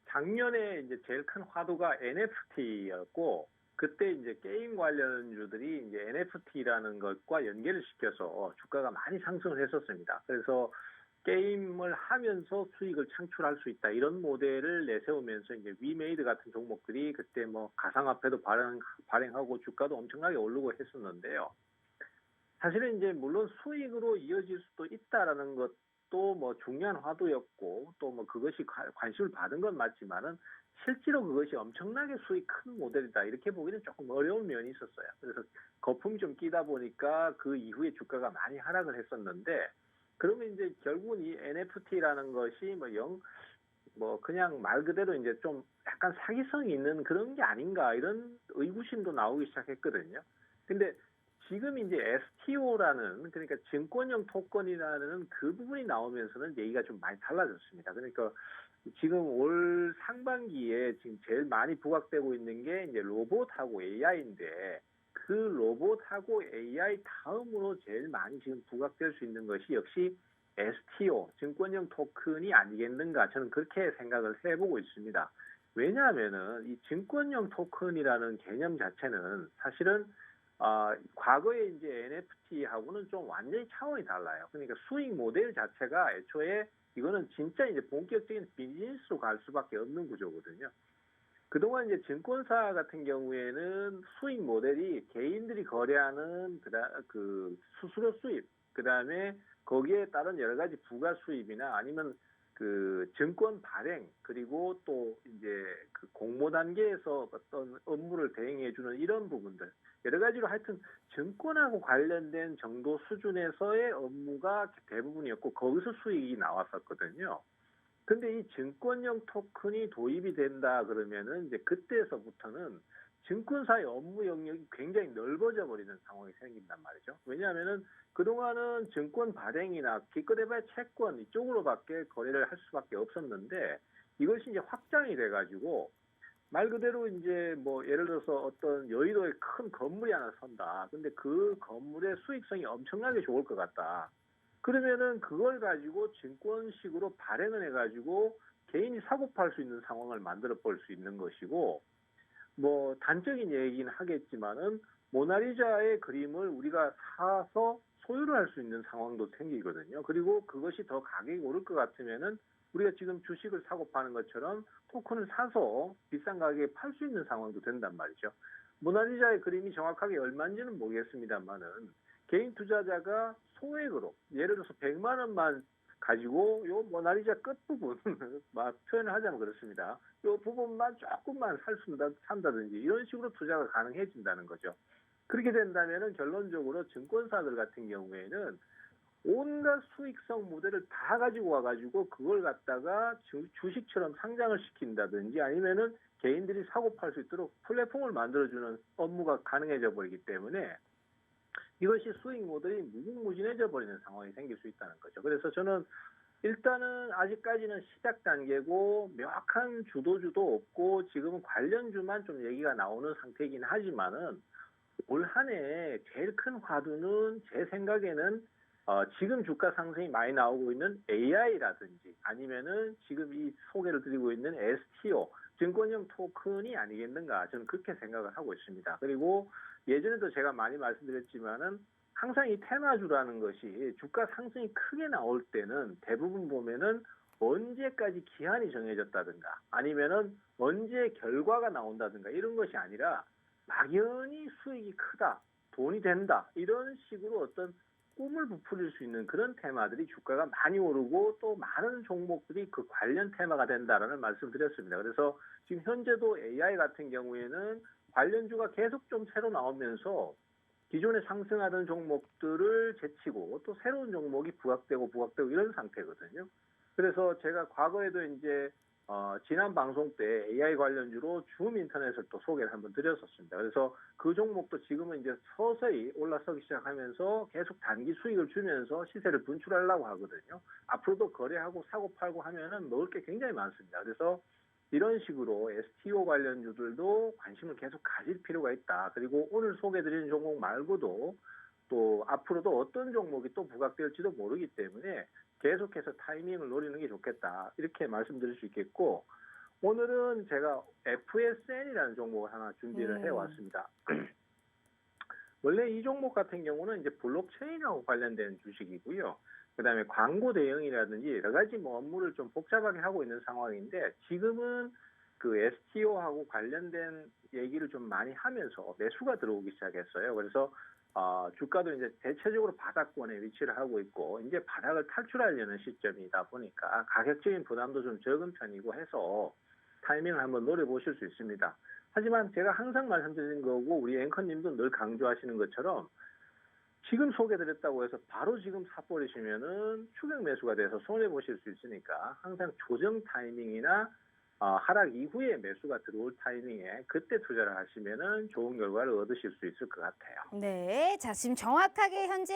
Speaker 2: 작년에 이제 제일 큰 화두가 NFT였고 그때 이제 게임 관련주들이 이제 NFT라는 것과 연계를 시켜서 주가가 많이 상승을 했었습니다. 그래서 게임을 하면서 수익을 창출할 수 있다 이런 모델을 내세우면서 이제 위메이드 같은 종목들이 그때 뭐 가상화폐도 발행하고 주가도 엄청나게 오르고 했었는데요. 사실은 이제 물론 수익으로 이어질 수도 있다라는 것도 뭐 중요한 화두였고 또 뭐 그것이 관심을 받은 건 맞지만은 실제로 그것이 엄청나게 수익 큰 모델이다 이렇게 보기는 조금 어려운 면이 있었어요. 그래서 거품이 좀 끼다 보니까 그 이후에 주가가 많이 하락을 했었는데 그러면 이제 결국은 이 NFT라는 것이 뭐 그냥 말 그대로 이제 좀 약간 사기성이 있는 그런 게 아닌가 이런 의구심도 나오기 시작했거든요. 근데 지금 이제 STO라는 그러니까 증권형 토큰이라는 그 부분이 나오면서는 얘기가 좀 많이 달라졌습니다. 그러니까 지금 올 상반기에 지금 제일 많이 부각되고 있는 게 이제 로봇하고 AI인데 그 로봇하고 AI 다음으로 제일 많이 지금 부각될 수 있는 것이 역시 STO, 증권형 토큰이 아니겠는가 저는 그렇게 생각을 해보고 있습니다. 왜냐하면은 이 증권형 토큰이라는 개념 자체는 사실은 과거에 이제 NFT하고는 좀 완전히 차원이 달라요. 그러니까 수익 모델 자체가 애초에 이거는 진짜 이제 본격적인 비즈니스로 갈 수밖에 없는 구조거든요. 그동안 이제 증권사 같은 경우에는 수익 모델이 개인들이 거래하는 그 수수료 수입, 그 다음에 거기에 따른 여러 가지 부가 수입이나 아니면 그 증권 발행 그리고 또 이제 그 공모 단계에서 어떤 업무를 대행해 주는 이런 부분들 여러 가지로 하여튼 증권하고 관련된 정도 수준에서의 업무가 대부분이었고 거기서 수익이 나왔었거든요. 근데 이 증권형 토큰이 도입이 된다 그러면은 이제 그때서부터는 증권사의 업무 영역이 굉장히 넓어져 버리는 상황이 생긴단 말이죠. 왜냐하면은 그동안은 증권 발행이나 기껏해봐야 채권 이쪽으로밖에 거래를 할 수밖에 없었는데 이것이 이제 확장이 돼가지고 말 그대로 이제 뭐 예를 들어서 어떤 여의도에 큰 건물이 하나 선다. 근데 그 건물의 수익성이 엄청나게 좋을 것 같다. 그러면은 그걸 가지고 증권식으로 발행을 해가지고 개인이 사고 팔 수 있는 상황을 만들어 볼 수 있는 것이고 뭐 단적인 얘기긴 하겠지만은 모나리자의 그림을 우리가 사서 소유를 할 수 있는 상황도 생기거든요. 그리고 그것이 더 가격이 오를 것 같으면은 우리가 지금 주식을 사고 파는 것처럼 토큰을 사서 비싼 가격에 팔 수 있는 상황도 된단 말이죠. 모나리자의 그림이 정확하게 얼마인지는 모르겠습니다만은 개인 투자자가 소액으로 예를 들어서 100만 원만 가지고 요 모나리자 끝부분 표현을 하자면 그렇습니다. 요 부분만 조금만 산다든지 이런 식으로 투자가 가능해진다는 거죠. 그렇게 된다면은 결론적으로 증권사들 같은 경우에는 온갖 수익성 모델을 다 가지고 와가지고 그걸 갖다가 주식처럼 상장을 시킨다든지 아니면은 개인들이 사고 팔 수 있도록 플랫폼을 만들어주는 업무가 가능해져 버리기 때문에 이것이 수익 모델이 무궁무진해져 버리는 상황이 생길 수 있다는 거죠. 그래서 저는 일단은 아직까지는 시작 단계고 명확한 주도주도 없고 지금은 관련주만 좀 얘기가 나오는 상태이긴 하지만은 올 한 해 제일 큰 화두는 제 생각에는 지금 주가 상승이 많이 나오고 있는 AI라든지 아니면은 지금 이 소개를 드리고 있는 STO 증권형 토큰이 아니겠는가 저는 그렇게 생각을 하고 있습니다. 그리고 예전에도 제가 많이 말씀드렸지만은 항상 이 테마주라는 것이 주가 상승이 크게 나올 때는 대부분 보면은 언제까지 기한이 정해졌다든가 아니면은 언제 결과가 나온다든가 이런 것이 아니라 막연히 수익이 크다, 돈이 된다 이런 식으로 어떤 꿈을 부풀릴 수 있는 그런 테마들이 주가가 많이 오르고 또 많은 종목들이 그 관련 테마가 된다라는 말씀을 드렸습니다. 그래서 지금 현재도 AI 같은 경우에는 관련주가 계속 좀 새로 나오면서 기존에 상승하던 종목들을 제치고 또 새로운 종목이 부각되고 이런 상태거든요. 그래서 제가 과거에도 이제 지난 방송 때 AI 관련주로 줌 인터넷을 또 소개를 한번 드렸었습니다. 그래서 그 종목도 지금은 이제 서서히 올라서기 시작하면서 계속 단기 수익을 주면서 시세를 분출하려고 하거든요. 앞으로도 거래하고 사고 팔고 하면은 먹을 게 굉장히 많습니다. 그래서 이런 식으로 STO 관련주들도 관심을 계속 가질 필요가 있다. 그리고 오늘 소개드린 종목 말고도 또 앞으로도 어떤 종목이 또 부각될지도 모르기 때문에 계속해서 타이밍을 노리는 게 좋겠다. 이렇게 말씀드릴 수 있겠고 오늘은 제가 FSN이라는 종목을 하나 준비를 해왔습니다. 원래 이 종목 같은 경우는 이제 블록체인하고 관련된 주식이고요. 그다음에 광고 대응이라든지 여러 가지 뭐 업무를 좀 복잡하게 하고 있는 상황인데 지금은 그 STO하고 관련된 얘기를 좀 많이 하면서 매수가 들어오기 시작했어요. 그래서 주가도 이제 대체적으로 바닥권에 위치를 하고 있고 이제 바닥을 탈출하려는 시점이다 보니까 가격적인 부담도 좀 적은 편이고 해서 타이밍을 한번 노려보실 수 있습니다. 하지만 제가 항상 말씀드리는 거고 우리 앵커님도 늘 강조하시는 것처럼 지금 소개드렸다고 해서 바로 지금 사버리시면은 추격 매수가 돼서 손해보실 수 있으니까 항상 조정 타이밍이나 하락 이후에 매수가 들어올 타이밍에 그때 투자를 하시면은 좋은 결과를 얻으실 수 있을 것 같아요.
Speaker 1: 네, 자 지금 정확하게 현재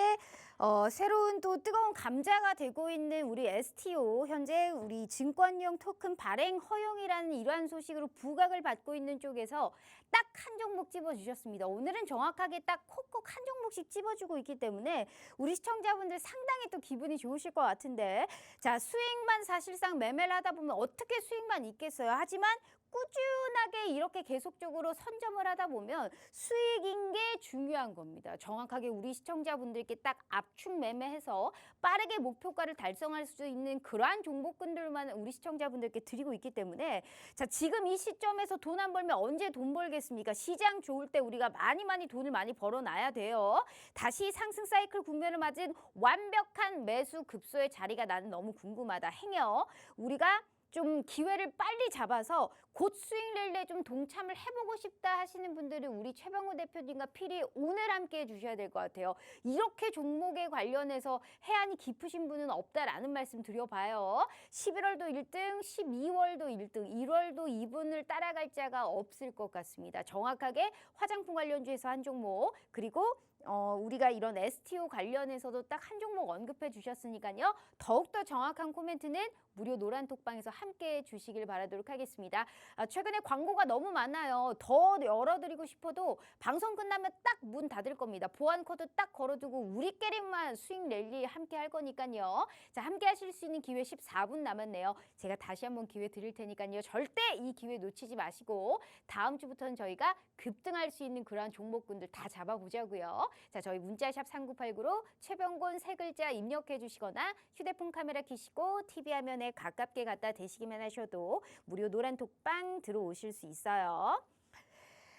Speaker 1: 새로운 또 뜨거운 감자가 되고 있는 우리 STO 현재 우리 증권용 토큰 발행 허용이라는 이러한 소식으로 부각을 받고 있는 쪽에서 딱 한 종목 집어주셨습니다. 오늘은 정확하게 딱 콕콕 한 종목씩 집어주고 있기 때문에 우리 시청자분들 상당히 또 기분이 좋으실 것 같은데 자 수익만 사실상 매매를 하다 보면 어떻게 수익만 있겠습니까? 모르겠어요. 하지만 꾸준하게 이렇게 계속적으로 선점을 하다 보면 수익인 게 중요한 겁니다. 정확하게 우리 시청자분들께 딱 압축 매매해서 빠르게 목표가를 달성할 수 있는 그러한 종목군들만 우리 시청자분들께 드리고 있기 때문에 자, 지금 이 시점에서 돈 안 벌면 언제 돈 벌겠습니까? 시장 좋을 때 우리가 많이 돈을 많이 벌어놔야 돼요. 다시 상승 사이클 국면을 맞은 완벽한 매수 급소의 자리가 나는 너무 궁금하다. 행여 우리가 좀 기회를 빨리 잡아서 곧 수익 랠리에 좀 동참을 해보고 싶다 하시는 분들은 우리 최병호 대표님과 필히 오늘 함께 해주셔야 될 것 같아요. 이렇게 종목에 관련해서 해안이 깊으신 분은 없다라는 말씀 드려봐요. 11월도 1등, 12월도 1등, 1월도 이분을 따라갈 자가 없을 것 같습니다. 정확하게 화장품 관련주에서 한 종목, 그리고 우리가 이런 STO 관련해서도 딱 한 종목 언급해 주셨으니까요. 더욱더 정확한 코멘트는 무료 노란톡방에서 함께 해 주시길 바라도록 하겠습니다. 최근에 광고가 너무 많아요. 더 열어드리고 싶어도 방송 끝나면 딱 문 닫을 겁니다. 보안 코드 딱 걸어두고 우리끼리만 수익 랠리 함께 할 거니까요. 자, 함께 하실 수 있는 기회 14분 남았네요. 제가 다시 한번 기회 드릴 테니까요. 절대 이 기회 놓치지 마시고 다음 주부터는 저희가 급등할 수 있는 그러한 종목군들 다 잡아보자고요. 자, 저희 문자샵 3989로 최병곤 세 글자 입력해 주시거나 휴대폰 카메라 켜시고 TV 화면에 가깝게 갖다 대시기만 하셔도 무료 노란 톡방 들어오실 수 있어요.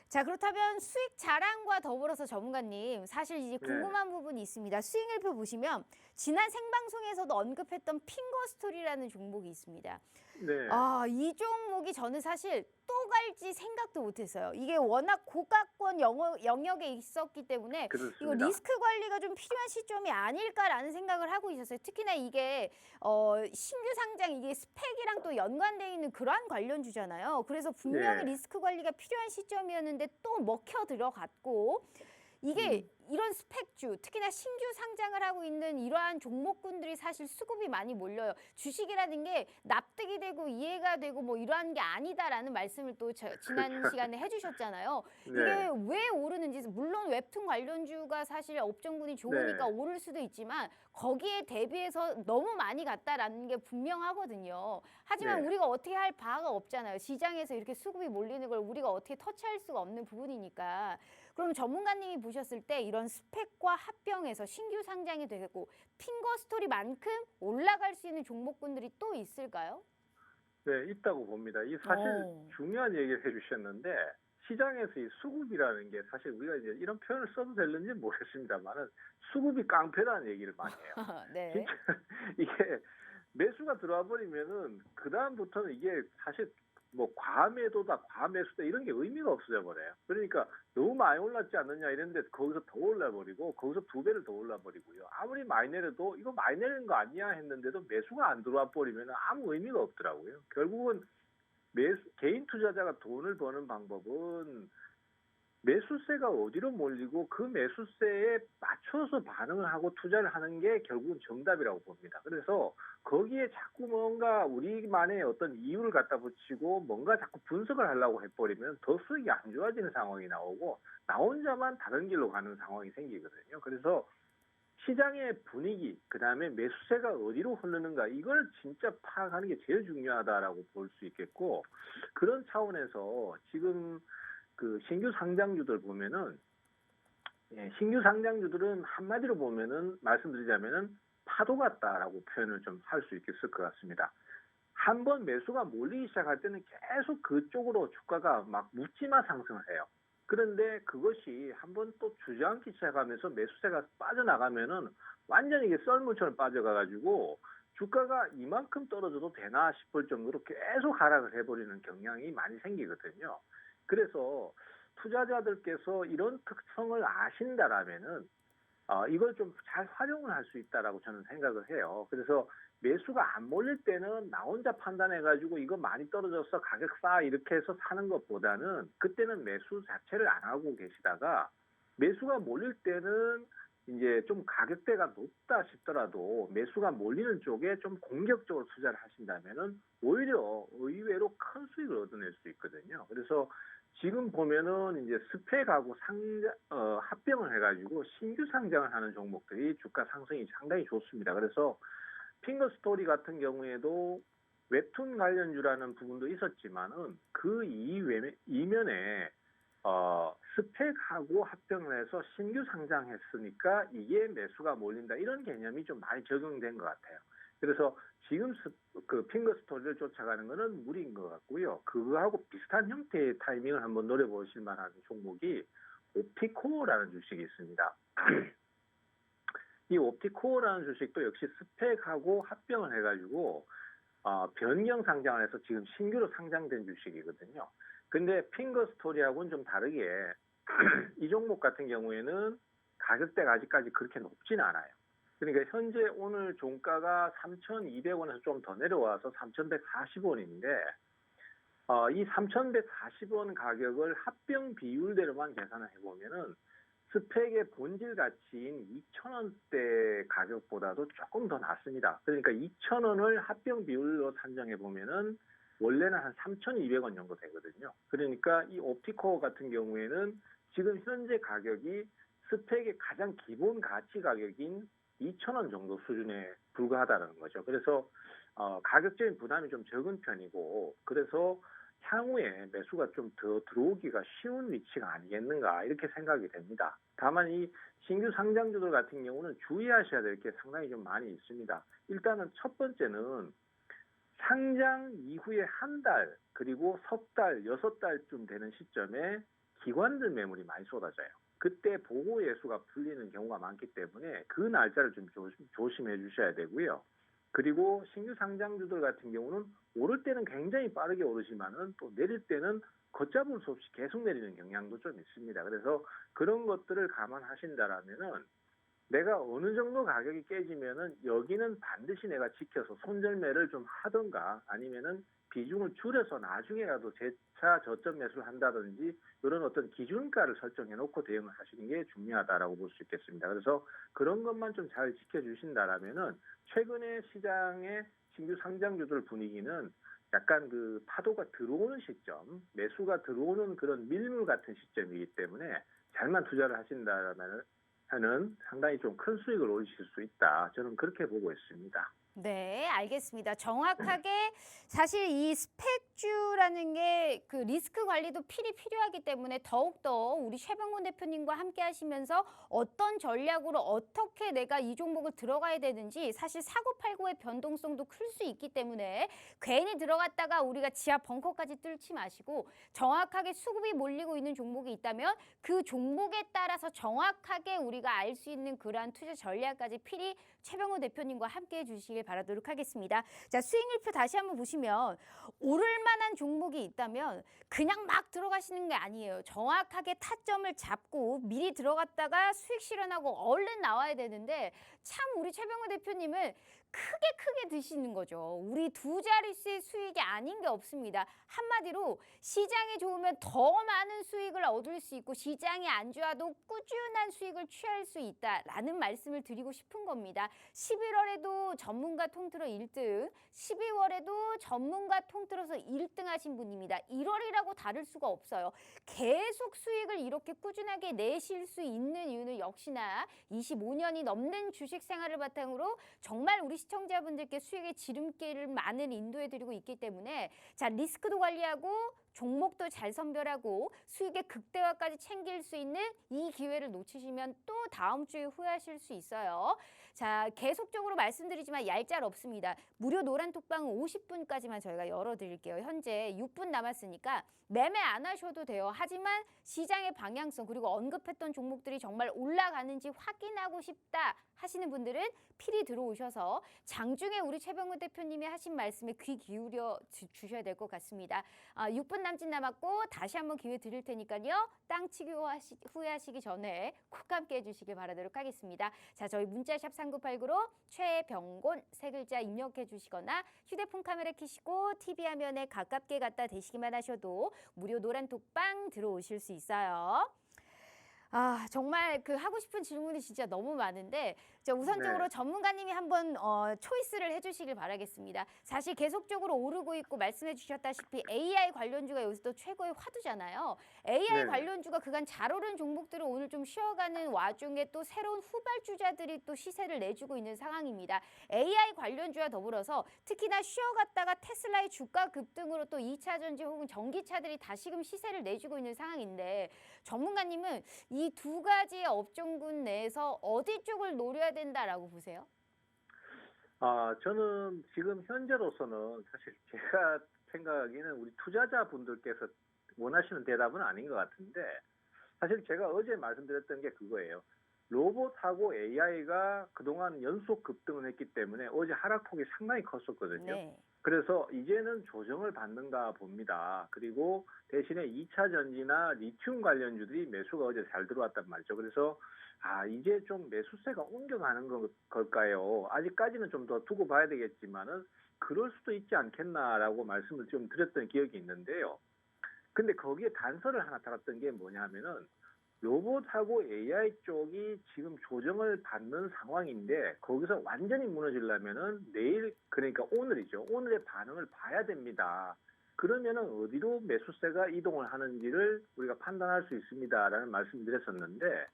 Speaker 1: 자, 그렇다면 수익 자랑과 더불어서 전문가님, 사실 이제 궁금한 부분이 있습니다. 수익률표 보시면 지난 생방송에서도 언급했던 핑거스토리라는 종목이 있습니다.
Speaker 2: 네.
Speaker 1: 이 종목이 저는 사실 또 갈지 생각도 못했어요. 이게 워낙 고가권 영역에 있었기 때문에
Speaker 2: 그렇습니다.
Speaker 1: 이거 리스크 관리가 좀 필요한 시점이 아닐까라는 생각을 하고 있었어요. 특히나 이게 신규 상장 이게 스펙이랑 또 연관되어 있는 그러한 관련주잖아요. 그래서 분명히
Speaker 2: 네.
Speaker 1: 리스크 관리가 필요한 시점이었는데 또 먹혀 들어갔고 이게 이런 스펙주, 특히나 신규 상장을 하고 있는 이러한 종목군들이 사실 수급이 많이 몰려요. 주식이라는 게 납득이 되고 이해가 되고 뭐 이러한 게 아니다라는 말씀을 또 지난 시간에 해주셨잖아요.
Speaker 2: 네.
Speaker 1: 이게 왜 오르는지, 물론 웹툰 관련주가 사실 업종군이 좋으니까
Speaker 2: 네.
Speaker 1: 오를 수도 있지만 거기에 대비해서 너무 많이 갔다라는 게 분명하거든요. 하지만
Speaker 2: 네.
Speaker 1: 우리가 어떻게 할 바가 없잖아요. 시장에서 이렇게 수급이 몰리는 걸 우리가 어떻게 터치할 수가 없는 부분이니까. 그럼 전문가님이 보셨을 때 이런 스펙과 합병해서 신규 상장이 되고 핑거스토리만큼 올라갈 수 있는 종목군들이 또 있을까요?
Speaker 2: 네, 있다고 봅니다. 이 사실 중요한 얘기를 해주셨는데 시장에서 이 수급이라는 게 사실 우리가 이제 이런 표현을 써도 될는지 모르겠습니다만은 수급이 깡패라는 얘기를 많이 해요.
Speaker 1: 네.
Speaker 2: 진짜 이게 매수가 들어와 버리면은 그 다음부터는 이게 사실 뭐 과매도다, 과매수다 이런 게 의미가 없어져 버려요. 그러니까 너무 많이 올랐지 않느냐 이랬는데 거기서 더 올라버리고 거기서 2배를 더 올라버리고요. 아무리 많이 내려도 이거 많이 내리는 거 아니야 했는데도 매수가 안 들어와 버리면 아무 의미가 없더라고요. 결국은 개인 투자자가 돈을 버는 방법은 매수세가 어디로 몰리고 그 매수세에 맞춰서 반응을 하고 투자를 하는 게 결국은 정답이라고 봅니다. 그래서 거기에 자꾸 뭔가 우리만의 어떤 이유를 갖다 붙이고 뭔가 자꾸 분석을 하려고 해버리면 더 수익이 안 좋아지는 상황이 나오고 나 혼자만 다른 길로 가는 상황이 생기거든요. 그래서 시장의 분위기, 그다음에 매수세가 어디로 흐르는가 이걸 진짜 파악하는 게 제일 중요하다라고 볼 수 있겠고 그런 차원에서 지금 그 신규 상장주들 보면은 신규 상장주들은 한마디로 보면은 말씀드리자면은 파도 같다라고 표현을 좀 할 수 있겠을 것 같습니다. 한번 매수가 몰리기 시작할 때는 계속 그쪽으로 주가가 막 묻지마 상승을 해요. 그런데 그것이 한번 또 주저앉기 시작하면서 매수세가 빠져나가면은 완전히 이게 썰물처럼 빠져가가지고 주가가 이만큼 떨어져도 되나 싶을 정도로 계속 하락을 해버리는 경향이 많이 생기거든요. 그래서 투자자들께서 이런 특성을 아신다라면은 이걸 좀 잘 활용을 할 수 있다라고 저는 생각을 해요. 그래서 매수가 안 몰릴 때는 나 혼자 판단해가지고 이거 많이 떨어져서 가격 싸 이렇게 해서 사는 것보다는 그때는 매수 자체를 안 하고 계시다가 매수가 몰릴 때는 이제 좀 가격대가 높다 싶더라도 매수가 몰리는 쪽에 좀 공격적으로 투자를 하신다면은 오히려 의외로 큰 수익을 얻어낼 수 있거든요. 그래서 지금 보면은 이제 스펙하고 합병을 해가지고 신규 상장을 하는 종목들이 주가 상승이 상당히 좋습니다. 그래서 핑거스토리 같은 경우에도 웹툰 관련주라는 부분도 있었지만은 그 이면에 스펙하고 합병을 해서 신규 상장했으니까 이게 매수가 몰린다 이런 개념이 좀 많이 적용된 것 같아요. 그래서 지금 그 핑거 스토리를 쫓아가는 거는 무리인 것 같고요. 그거하고 비슷한 형태의 타이밍을 한번 노려보실 만한 종목이 옵티코어라는 주식이 있습니다. 이 옵티코어라는 주식도 역시 스펙하고 합병을 해가지고 변경 상장을 해서 지금 신규로 상장된 주식이거든요. 근데 핑거 스토리하고는 좀 다르게 이 종목 같은 경우에는 가격대가 아직까지 그렇게 높지는 않아요. 그러니까 현재 오늘 종가가 3,200원에서 좀 더 내려와서 3,140원인데 이 3,140원 가격을 합병 비율대로만 계산을 해보면은 스펙의 본질 가치인 2,000원대 가격보다도 조금 더 낮습니다. 그러니까 2,000원을 합병 비율로 산정해 보면은 원래는 한 3,200원 정도 되거든요. 그러니까 이 옵티코어 같은 경우에는 지금 현재 가격이 스펙의 가장 기본 가치 가격인 2,000원 정도 수준에 불과하다는 거죠. 그래서 가격적인 부담이 좀 적은 편이고 그래서 향후에 매수가 좀 더 들어오기가 쉬운 위치가 아니겠는가 이렇게 생각이 됩니다. 다만 이 신규 상장주들 같은 경우는 주의하셔야 될 게 상당히 좀 많이 있습니다. 일단은 첫 번째는 상장 이후에 한 달 그리고 석 달, 6달쯤 되는 시점에 기관들 매물이 많이 쏟아져요. 그때 보고 예수가 풀리는 경우가 많기 때문에 그 날짜를 좀 조심해 주셔야 되고요. 그리고 신규 상장주들 같은 경우는 오를 때는 굉장히 빠르게 오르지만은 또 내릴 때는 걷잡을 수 없이 계속 내리는 경향도 좀 있습니다. 그래서 그런 것들을 감안하신다라면은 내가 어느 정도 가격이 깨지면은 여기는 반드시 내가 지켜서 손절매를 좀 하던가 아니면은 비중을 줄여서 나중에라도 재차 저점 매수를 한다든지 이런 어떤 기준가를 설정해 놓고 대응을 하시는 게 중요하다라고 볼 수 있겠습니다. 그래서 그런 것만 좀 잘 지켜주신다라면은 최근에 시장의 신규 상장주들 분위기는 약간 그 파도가 들어오는 시점, 매수가 들어오는 그런 밀물 같은 시점이기 때문에 잘만 투자를 하신다면 하는 상당히 좀 큰 수익을 올리실 수 있다. 저는 그렇게 보고 있습니다.
Speaker 1: 네, 알겠습니다. 정확하게 사실 이 스펙주라는 게 그 리스크 관리도 필요하기 때문에 더욱더 우리 최병곤 대표님과 함께 하시면서 어떤 전략으로 어떻게 내가 이 종목을 들어가야 되는지 사실 사고팔고의 변동성도 클 수 있기 때문에 괜히 들어갔다가 우리가 지하 벙커까지 뚫지 마시고 정확하게 수급이 몰리고 있는 종목이 있다면 그 종목에 따라서 정확하게 우리가 알 수 있는 그러한 투자 전략까지 필히 최병곤 대표님과 함께 해주시길 바라도록 하겠습니다. 자, 수익률표 다시 한번 보시면 오를 만한 종목이 있다면 그냥 막 들어가시는 게 아니에요. 정확하게 타점을 잡고 미리 들어갔다가 수익 실현하고 얼른 나와야 되는데 참 우리 최병호 대표님은 크게 드시는 거죠. 우리 두 자릿수의 수익이 아닌 게 없습니다. 한마디로 시장이 좋으면 더 많은 수익을 얻을 수 있고 시장이 안 좋아도 꾸준한 수익을 취할 수 있다라는 말씀을 드리고 싶은 겁니다. 11월에도 전문가 통틀어 1등, 12월에도 전문가 통틀어서 1등 하신 분입니다. 1월이라고 다를 수가 없어요. 계속 수익을 이렇게 꾸준하게 내실 수 있는 이유는 역시나 25년이 넘는 주식 생활을 바탕으로 정말 우리 시청자분들께 수익의 지름길을 많은 인도해드리고 있기 때문에 자, 리스크도 관리하고 종목도 잘 선별하고 수익의 극대화까지 챙길 수 있는 이 기회를 놓치시면 또 다음 주에 후회하실 수 있어요. 자, 계속적으로 말씀드리지만 얄짤 없습니다. 무료 노란 톡방은 50분까지만 저희가 열어드릴게요. 현재 6분 남았으니까 매매 안 하셔도 돼요. 하지만 시장의 방향성 그리고 언급했던 종목들이 정말 올라가는지 확인하고 싶다 하시는 분들은 필히 들어오셔서 장중에 우리 최병훈 대표님이 하신 말씀에 귀 기울여 주셔야 될 것 같습니다. 6분 남짓 남았고 다시 한번 기회 드릴 테니까요. 땅치기 후회하시기 전에 콕 함께 해주시길 바라도록 하겠습니다. 자, 저희 문자샵 3989로 최병곤 세 글자 입력해 주시거나 휴대폰 카메라 켜시고 TV 화면에 가깝게 갖다 대시기만 하셔도 무료 노란 톡방 들어오실 수 있어요. 아, 정말 그 하고 싶은 질문이 진짜 너무 많은데 자, 우선적으로
Speaker 2: 네.
Speaker 1: 전문가님이 한번 초이스를 해주시길 바라겠습니다. 사실 계속적으로 오르고 있고 말씀해 주셨다시피 AI 관련주가 여기서 또 최고의 화두잖아요. AI
Speaker 2: 네네.
Speaker 1: 관련주가 그간 잘 오른 종목들을 오늘 좀 쉬어가는 와중에 또 새로운 후발주자들이 또 시세를 내주고 있는 상황입니다. AI 관련주와 더불어서 특히나 쉬어갔다가 테슬라의 주가 급등으로 또 2차 전지 혹은 전기차들이 다시금 시세를 내주고 있는 상황인데 전문가님은 이 두 가지의 업종군 내에서 어디 쪽을 노려야 된다라고 보세요?
Speaker 2: 저는 지금 현재로서는 사실 제가 생각하기에는 우리 투자자분들께서 원하시는 대답은 아닌 것 같은데, 사실 제가 어제 말씀드렸던 게 그거예요. 로봇하고 AI가 그동안 연속 급등을 했기 때문에 어제 하락폭이 상당히 컸었거든요.
Speaker 1: 네.
Speaker 2: 그래서 이제는 조정을 받는가 봅니다. 그리고 대신에 2차 전지나 리튬 관련주들이 매수가 어제 잘 들어왔단 말이죠. 그래서 이제 좀 매수세가 옮겨가는 걸까요? 아직까지는 좀 더 두고 봐야 되겠지만은 그럴 수도 있지 않겠나라고 말씀을 좀 드렸던 기억이 있는데요. 근데 거기에 단서를 하나 달았던 게 뭐냐면은 로봇하고 AI 쪽이 지금 조정을 받는 상황인데 거기서 완전히 무너지려면은 내일, 그러니까 오늘이죠. 오늘의 반응을 봐야 됩니다. 그러면은 어디로 매수세가 이동을 하는지를 우리가 판단할 수 있습니다라는 말씀을 드렸었는데,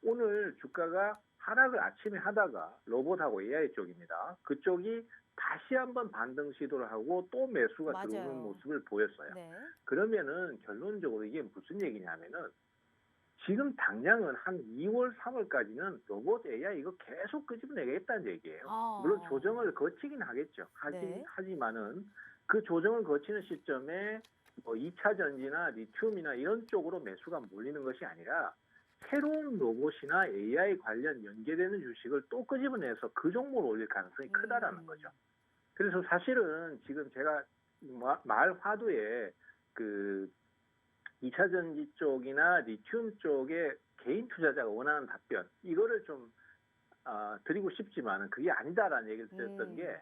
Speaker 2: 오늘 주가가 하락을 아침에 하다가 로봇하고 AI 쪽입니다. 그쪽이 다시 한번 반등 시도를 하고 또 매수가 들어오는
Speaker 1: 맞아요.
Speaker 2: 모습을 보였어요.
Speaker 1: 네.
Speaker 2: 그러면은 결론적으로 이게 무슨 얘기냐면은 지금 당장은 한 2월, 3월까지는 로봇 AI 이거 계속 끄집어내겠다는 얘기예요. 물론
Speaker 1: 아.
Speaker 2: 조정을 거치긴 하겠죠.
Speaker 1: 네.
Speaker 2: 하지만은 그 조정을 거치는 시점에 뭐 2차 전지나 리튬이나 이런 쪽으로 매수가 몰리는 것이 아니라 새로운 로봇이나 AI 관련 연계되는 주식을 또 끄집어내서 그 종목을 올릴 가능성이 크다라는 거죠. 그래서 사실은 지금 제가 말 화두에 그 2차 전지 쪽이나 리튬 쪽에 개인 투자자가 원하는 답변, 이거를 좀 드리고 싶지만은 그게 아니다라는 얘기를 드렸던 게,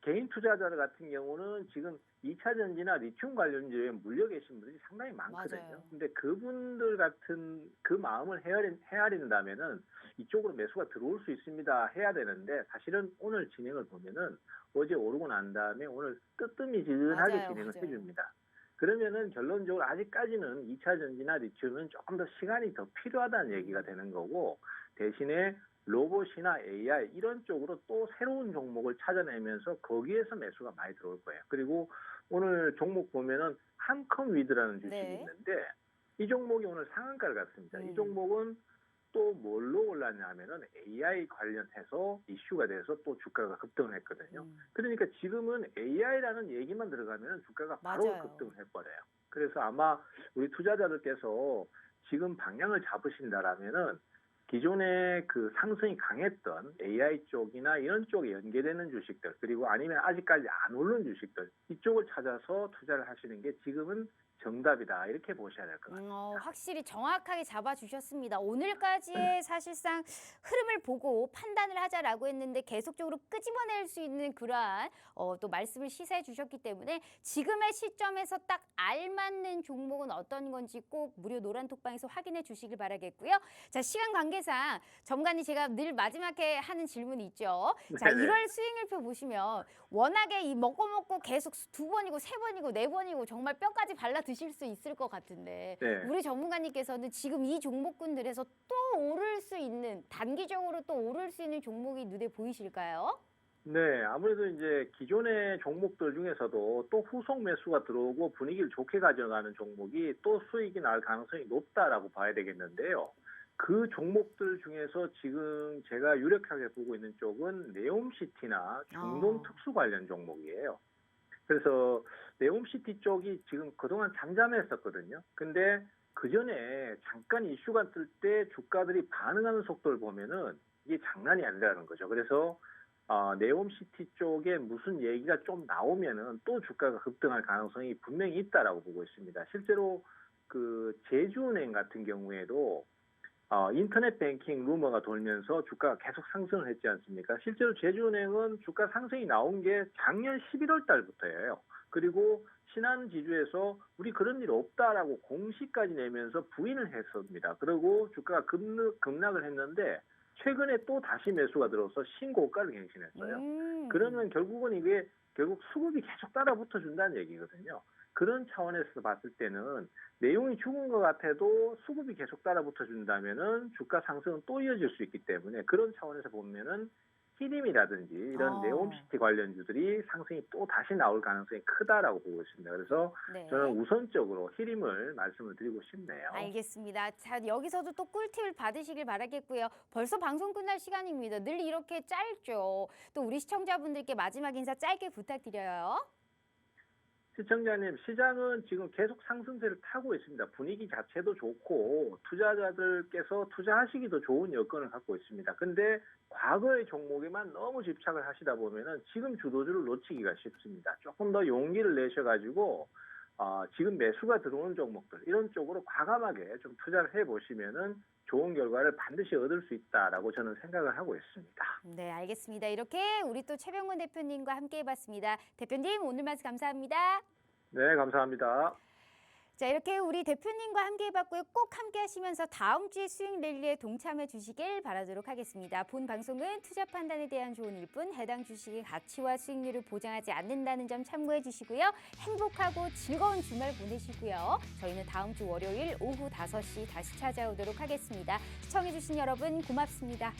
Speaker 2: 개인 투자자들 같은 경우는 지금 2차 전지나 리튬 관련주에 물려 계신 분들이 상당히 많거든요.
Speaker 1: 맞아요.
Speaker 2: 근데 그분들 같은 그 마음을 헤아린다면은 이쪽으로 매수가 들어올 수 있습니다 해야 되는데, 사실은 오늘 진행을 보면은 어제 오르고 난 다음에 오늘 뜨뜨미지근하게
Speaker 1: 맞아요.
Speaker 2: 진행을
Speaker 1: 맞아요.
Speaker 2: 해줍니다. 그러면은 결론적으로 아직까지는 2차 전지나 리튬은 조금 더 시간이 더 필요하다는 얘기가 되는 거고, 대신에 로봇이나 AI 이런 쪽으로 또 새로운 종목을 찾아내면서 거기에서 매수가 많이 들어올 거예요. 그리고 오늘 종목 보면은 함컴위드라는 주식이
Speaker 1: 네.
Speaker 2: 있는데 이 종목이 오늘 상한가를 갔습니다. 이 종목은 또 뭘로 올랐냐면은 AI 관련해서 이슈가 돼서 또 주가가 급등을 했거든요. 그러니까 지금은 AI라는 얘기만 들어가면 주가가 바로
Speaker 1: 맞아요.
Speaker 2: 급등을 해버려요. 그래서 아마 우리 투자자들께서 지금 방향을 잡으신다라면은 기존에 그 상승이 강했던 AI 쪽이나 이런 쪽에 연계되는 주식들, 그리고 아니면 아직까지 안 오른 주식들, 이쪽을 찾아서 투자를 하시는 게 지금은 정답이다, 이렇게 보셔야 될 것 같아요.
Speaker 1: 확실히 정확하게 잡아주셨습니다. 오늘까지의 사실상 흐름을 보고 판단을 하자라고 했는데 계속적으로 끄집어낼 수 있는 그러한 또 말씀을 시사해 주셨기 때문에 지금의 시점에서 딱 알맞는 종목은 어떤 건지 꼭 무료 노란톡방에서 확인해 주시길 바라겠고요. 자, 시간 관계상 전문가님 제가 늘 마지막에 하는 질문이 있죠. 자,
Speaker 2: 네네.
Speaker 1: 1월 수익률표 보시면 워낙에 이 먹고 계속 2번이고 3번이고 4번이고 정말 뼈까지 발라 드실 수 있을 것 같은데
Speaker 2: 네.
Speaker 1: 우리 전문가님께서는 지금 이 종목군들에서 또 오를 수 있는, 단기적으로 또 오를 수 있는 종목이 눈에 보이실까요?
Speaker 2: 네, 아무래도 이제 기존의 종목들 중에서도 또 후속 매수가 들어오고 분위기를 좋게 가져가는 종목이 또 수익이 날 가능성이 높다라고 봐야 되겠는데요. 그 종목들 중에서 지금 제가 유력하게 보고 있는 쪽은 네옴시티나 중동 특수 관련 종목이에요. 그래서 네옴시티 쪽이 지금 그동안 잠잠했었거든요. 근데 그 전에 잠깐 이슈가 뜰 때 주가들이 반응하는 속도를 보면은 이게 장난이 아니라는 거죠. 그래서 네옴시티 쪽에 무슨 얘기가 좀 나오면은 또 주가가 급등할 가능성이 분명히 있다라고 보고 있습니다. 실제로 그 제주은행 같은 경우에도 인터넷 뱅킹 루머가 돌면서 주가가 계속 상승을 했지 않습니까? 실제로 제주은행은 주가 상승이 나온 게 작년 11월 달부터예요. 그리고 신한지주에서 우리 그런 일 없다라고 공시까지 내면서 부인을 했습니다. 그리고 주가가 급락을 했는데 최근에 또 다시 매수가 들어서 신고가를 갱신했어요. 그러면 결국은 이게 결국 수급이 계속 따라 붙어준다는 얘기거든요. 그런 차원에서 봤을 때는 내용이 죽은 것 같아도 수급이 계속 따라 붙어준다면은 주가 상승은 또 이어질 수 있기 때문에 그런 차원에서 보면은 히림이라든지 이런 네옴시티 관련주들이 상승이 또 다시 나올 가능성이 크다라고 보고 있습니다. 그래서
Speaker 1: 네.
Speaker 2: 저는 우선적으로 히림을 말씀을 드리고 싶네요.
Speaker 1: 알겠습니다. 자, 여기서도 또 꿀팁을 받으시길 바라겠고요. 벌써 방송 끝날 시간입니다. 늘 이렇게 짧죠. 또 우리 시청자분들께 마지막 인사 짧게 부탁드려요.
Speaker 2: 시청자님, 시장은 지금 계속 상승세를 타고 있습니다. 분위기 자체도 좋고 투자자들께서 투자하시기도 좋은 여건을 갖고 있습니다. 근데 과거의 종목에만 너무 집착을 하시다 보면은 지금 주도주를 놓치기가 쉽습니다. 조금 더 용기를 내셔가지고 지금 매수가 들어오는 종목들 이런 쪽으로 과감하게 좀 투자를 해보시면은 좋은 결과를 반드시 얻을 수 있다라고 저는 생각을 하고 있습니다.
Speaker 1: 네, 알겠습니다. 이렇게 우리 또 최병권 대표님과 함께 해봤습니다. 대표님, 오늘 말씀 감사합니다.
Speaker 2: 네, 감사합니다.
Speaker 1: 자, 이렇게 우리 대표님과 함께 해봤고요. 꼭 함께 하시면서 다음 주에 수익 랠리에 동참해 주시길 바라도록 하겠습니다. 본 방송은 투자 판단에 대한 조언일 뿐 해당 주식의 가치와 수익률을 보장하지 않는다는 점 참고해 주시고요. 행복하고 즐거운 주말 보내시고요. 저희는 다음 주 월요일 오후 5시 다시 찾아오도록 하겠습니다. 시청해 주신 여러분 고맙습니다.